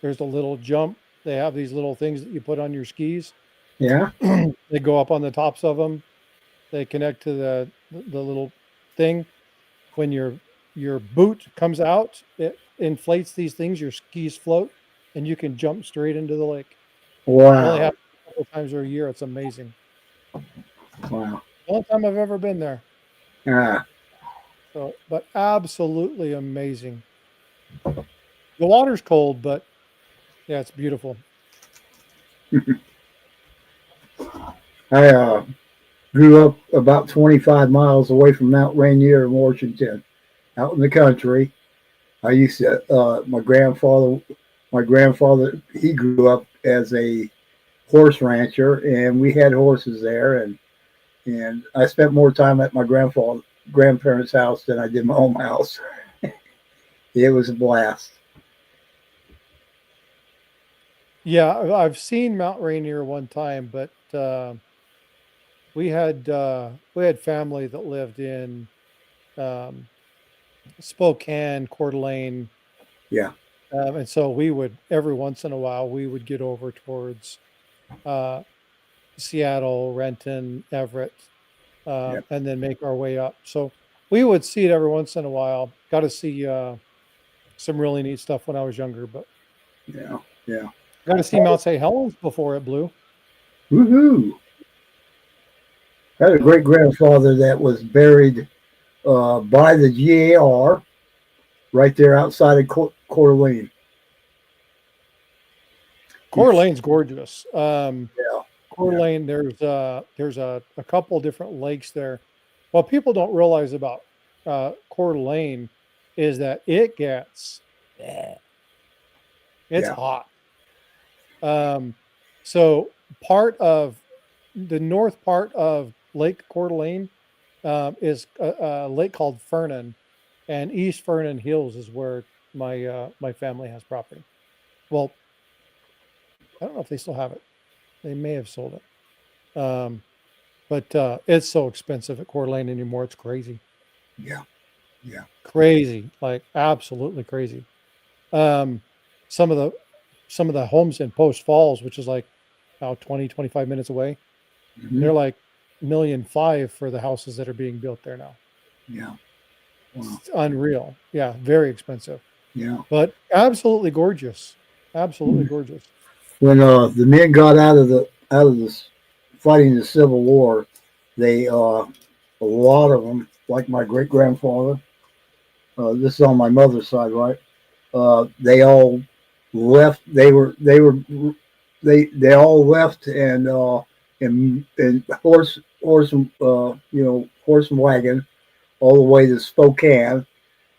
There's a little jump. They have these little things that you put on your skis. Yeah. They go up on the tops of them. They connect to the little thing. When your boot comes out, it inflates these things. Your skis float, and you can jump straight into the lake. Wow. Only happens a couple times a year. It's amazing. Wow. The only time I've ever been there. Ah. So, but absolutely amazing. The water's cold, but yeah, it's beautiful. I grew up about 25 miles away from Mount Rainier in Washington, out in the country. I used to, my grandfather, he grew up as a horse rancher, and we had horses there, and I spent more time at my grandfather's grandparents' house than I did my home house. It was a blast. Yeah, I've seen Mount Rainier one time, but we had family that lived in um, Spokane, Coeur d'Alene, Yeah, and so we would every once in a while we would get over towards uh, Seattle, Renton, Everett, yeah, and then make our way up. So we would see it every once in a while. Got to see some really neat stuff when I was younger, but yeah, yeah. got to see Mount St. Helens before it blew. Woohoo! I had a great grandfather that was buried by the GAR right there outside of Coeur d'Alene. Coeur He's, d'Alene's gorgeous. yeah, Coeur yeah, d'Alene, there's a couple different lakes there. What people don't realize about Coeur d'Alene is that it gets it's yeah. hot. Um, so part of the north part of Lake Coeur d'Alene is a lake called Fernon, and East Fernon Hills is where my family has property. Well, I don't know if they still have it. They may have sold it. But it's so expensive at Coeur d'Alene anymore. It's crazy, Yeah, yeah. crazy, like absolutely crazy. Um, some of the homes in Post Falls, which is like about 25 minutes away, Hmm. they're like 1.5 million for the houses that are being built there now. Yeah. Wow. It's unreal. Yeah, very expensive, Yeah. but absolutely gorgeous. Absolutely gorgeous. When the men got out of this fighting the Civil War, they a lot of them, like my great grandfather. This is on my mother's side, right? They all left. They all left and horse and wagon all the way to Spokane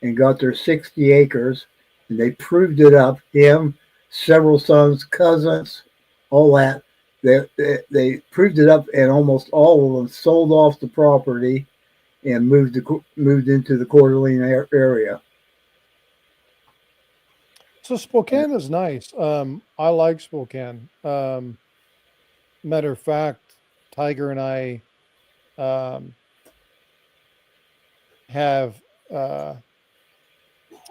and got their 60 acres, and they proved it up. Him, several sons, cousins, all that. They proved it up, and almost all of them sold off the property and moved into the Coeur d'Alene area. So Spokane is nice. I like Spokane. Matter of fact, Tiger and I um, have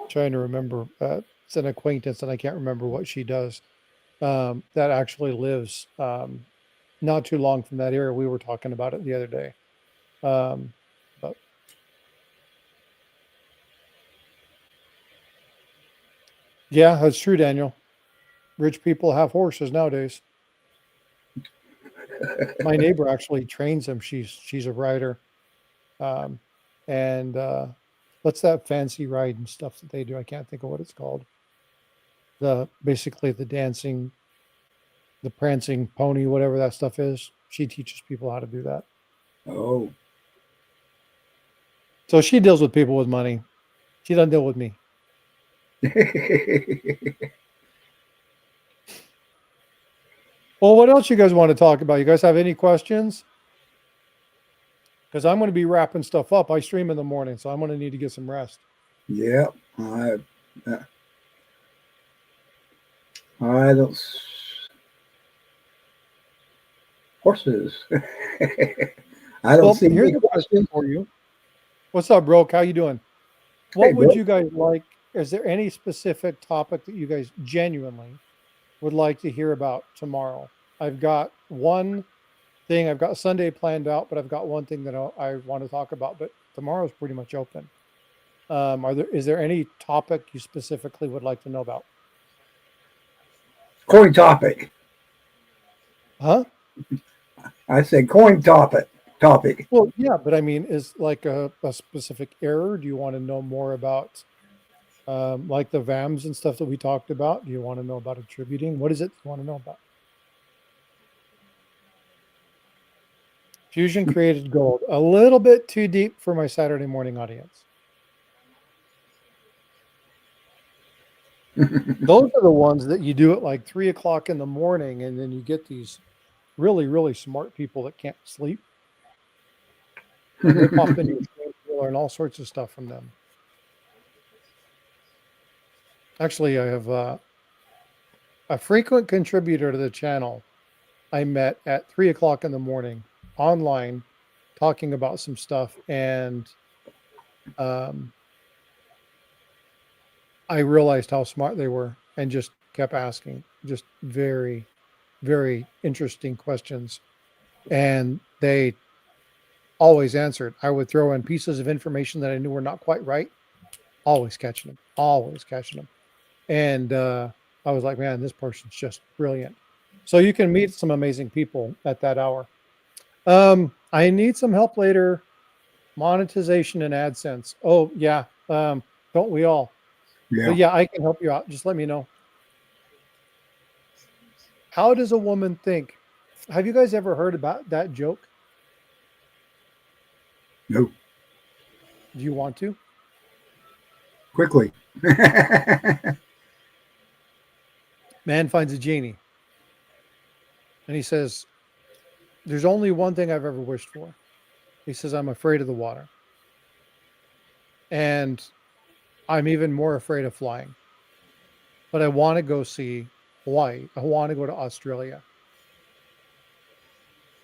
trying to remember. It's an acquaintance, and I can't remember what she does. That actually lives not too long from that area. We were talking about it the other day. But yeah, that's true, Daniel. Rich people have horses nowadays. My neighbor actually trains them. She's a rider, um, and what's that fancy ride and stuff that they do? I can't think of what it's called. The basically the dancing, the prancing pony, whatever that stuff is. She teaches people how to do that. Oh, So she deals with people with money. She doesn't deal with me. Well, what else you guys want to talk about? You guys have any questions? Because I'm going to be wrapping stuff up. I stream in the morning, so I'm going to need to get some rest. yeah. I don't horses. I don't see Here's any a question questions. for you. What's up, bro? How you doing? Hey, What would bro. you guys like? Is there any specific topic that you guys genuinely would like to hear about tomorrow? I've got one thing. I've got Sunday planned out, but I've got one thing that I want to talk about. But tomorrow's pretty much open. Is there any topic you specifically would like to know about? Coin topic. Huh? I said coin topic. Topic. Well, yeah, but I mean, is like a specific error? Do you want to know more about like the VAMs and stuff that we talked about? Do you want to know about attributing? What is it you want to know about? Fusion created gold. A little bit too deep for my Saturday morning audience. Those are the ones that you do at like 3 o'clock in the morning, and then you get these really, really smart people that can't sleep. And they pop into your stream learn all sorts of stuff from them. Actually, I have a frequent contributor to the channel I met at 3 o'clock in the morning online talking about some stuff. And I realized how smart they were and just kept asking just very, very interesting questions. And they always answered. I would throw in pieces of information that I knew were not quite right, always catching them. And I was like, man, this person's just brilliant. So you can meet some amazing people at that hour. I need some help later. Monetization and AdSense. Oh, yeah. Don't we all? Yeah. But yeah, I can help you out. Just let me know. How does a woman think? Have you guys ever heard about that joke? No. Do you want to? Quickly. Man finds a genie. And he says, there's only one thing I've ever wished for. He says, I'm afraid of the water. And I'm even more afraid of flying. But I want to go see Hawaii. I want to go to Australia.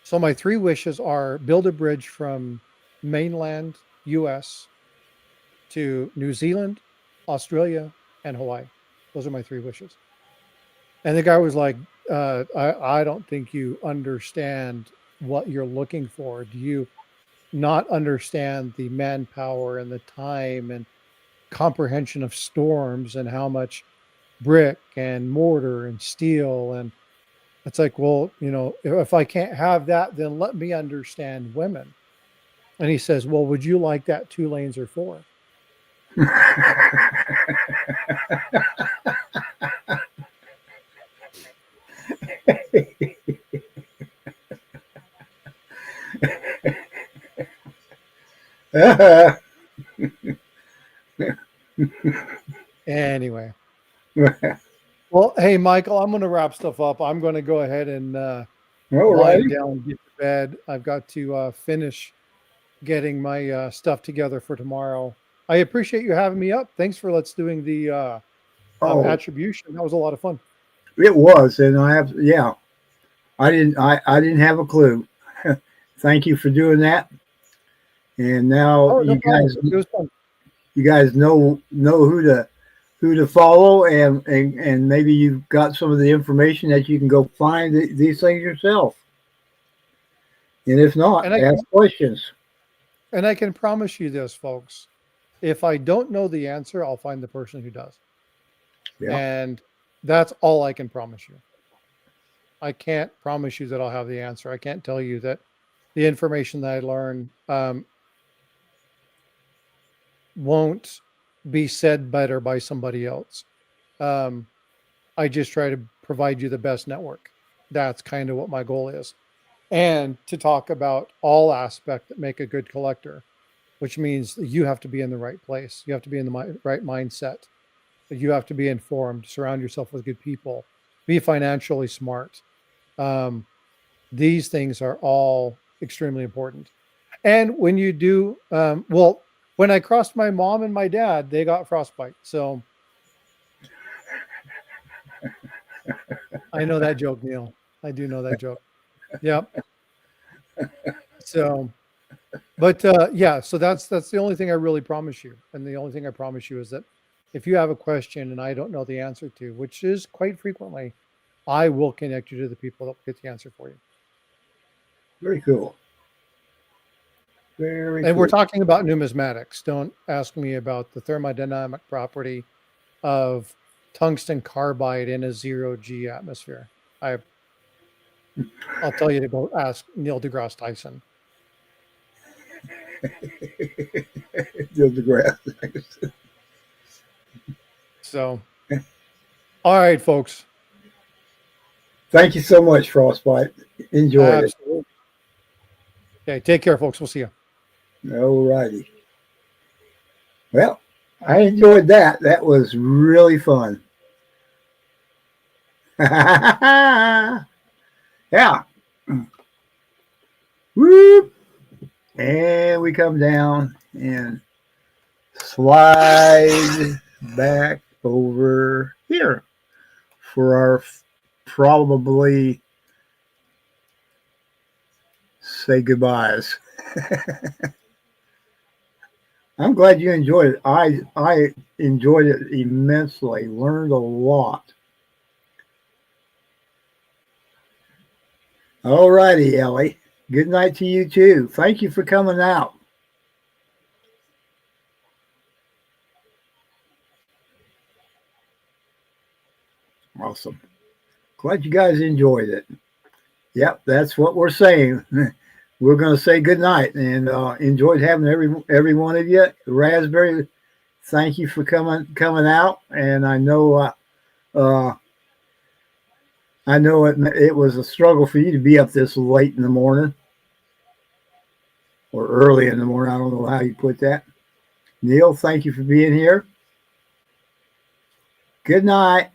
So my 3 wishes are build a bridge from mainland US to New Zealand, Australia, and Hawaii. Those are my 3 wishes. And the guy was like, I don't think you understand what you're looking for. Do you not understand the manpower and the time and comprehension of storms and how much brick and mortar and steel? And it's like, well, if I can't have that, then let me understand women. And he says, well, would you like that 2 lanes or 4? Anyway. Well, hey, Michael, I'm going to wrap stuff up. I'm going to go ahead and lie down and get to bed. I've got to finish getting my stuff together for tomorrow. I appreciate you having me up. Thanks for doing the attribution. That was a lot of fun. It was, and I didn't have a clue. Thank you for doing that. And now you guys know who to follow, and maybe you've got some of the information that you can go find these things yourself. And if not, ask questions. And I can promise you this, folks. If I don't know the answer, I'll find the person who does. Yeah. And that's all I can promise you. I can't promise you that I'll have the answer. I can't tell you that the information that I learn won't be said better by somebody else. I just try to provide you the best network. That's kind of what my goal is. And to talk about all aspects that make a good collector, which means you have to be in the right place. You have to be in the right mindset. You have to be informed, surround yourself with good people, be financially smart. These things are all extremely important. And when you do, when I crossed my mom and my dad, they got frostbite. So I know that joke, Neil. I do know that joke. Yep. So, but so that's the only thing I really promise you. And the only thing I promise you is that if you have a question and I don't know the answer to, which is quite frequently, I will connect you to the people that will get the answer for you. Very cool. And we're talking about numismatics. Don't ask me about the thermodynamic property of tungsten carbide in a 0G atmosphere. I'll tell you to go ask Neil deGrasse Tyson. Neil deGrasse Tyson. So, all right, folks. Thank you so much, Frostbite. Enjoy it. Okay, take care, folks. We'll see you. All righty. Well, I enjoyed that. That was really fun. Yeah. Whoop. And we come down and slide back over here for our probably say goodbyes. I'm glad you enjoyed it. I enjoyed it immensely. Learned a lot. All righty, Ellie. Good night to you too. Thank you for coming out. Awesome. Glad you guys enjoyed it. Yep, that's what we're saying. We're going to say good night and enjoyed having every one of you. Raspberry, thank you for coming out. And I know it was a struggle for you to be up this late in the morning or early in the morning. I don't know how you put that. Neil, thank you for being here. Good night.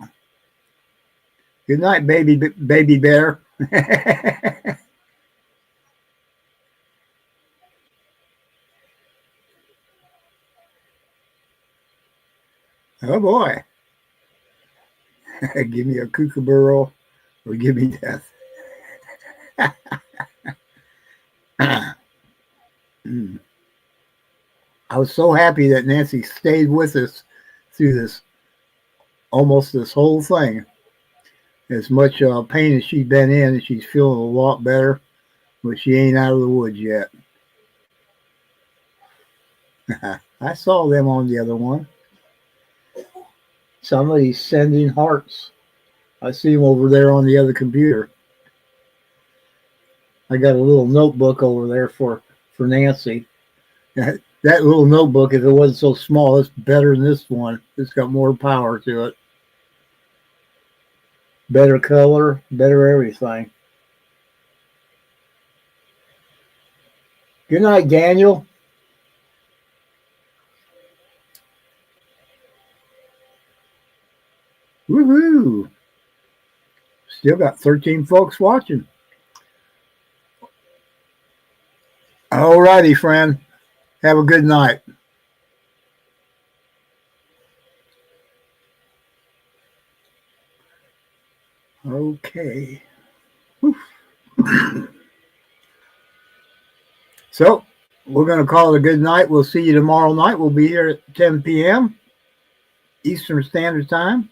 Good night, baby bear. Oh boy. Give me a kookaburra or give me death. I was so happy that Nancy stayed with us through this whole thing. As much pain as she's been in, and she's feeling a lot better, but she ain't out of the woods yet. I saw them on the other one. Somebody's sending hearts. I see them over there on the other computer. I got a little notebook over there for Nancy. That little notebook, if it wasn't so small, it's better than this one. It's got more power to it. Better color, better everything. Good night, Daniel. Woohoo! Still got 13 folks watching. All righty, friend. Have a good night. Okay. So we're going to call it a good night. We'll see you tomorrow night. We'll be here at 10 p.m. Eastern Standard Time.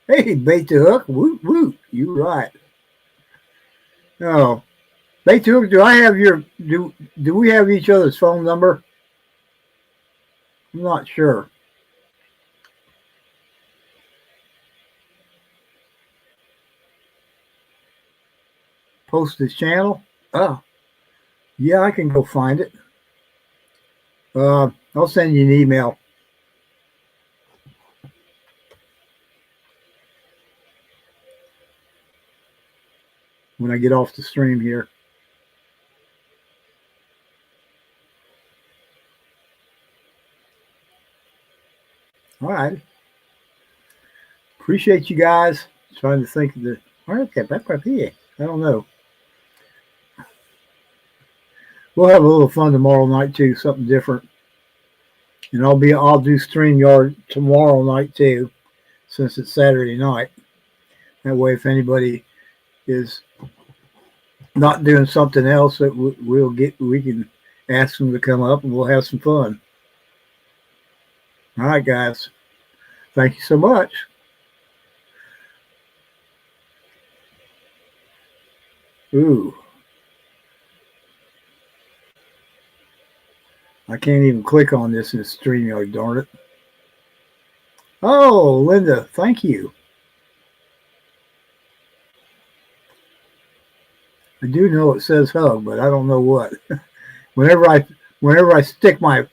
Hey, bait the hook. Woot, woot. You right. Oh, bait the hook. Do we have each other's phone number? I'm not sure. Post this channel. Oh, yeah, I can go find it. I'll send you an email. When I get off the stream here. All right. Appreciate you guys. Trying to think of I don't know. We'll have a little fun tomorrow night too, something different. And I'll do StreamYard tomorrow night too, since it's Saturday night. That way, if anybody is not doing something else, that we can ask them to come up and we'll have some fun. All right, guys. Thank you so much. Ooh. I can't even click on this in StreamYard, darn it. Oh, Linda, thank you. I do know it says hug, but I don't know what. Whenever I stick my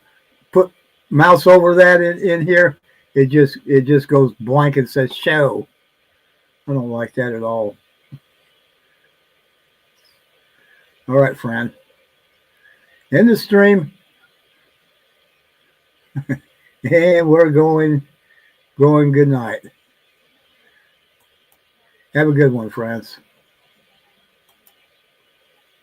mouse over that in here, it just goes blank and says show. I don't like that at all. All right, friend. End the stream. And we're going good night. Have a good one, friends.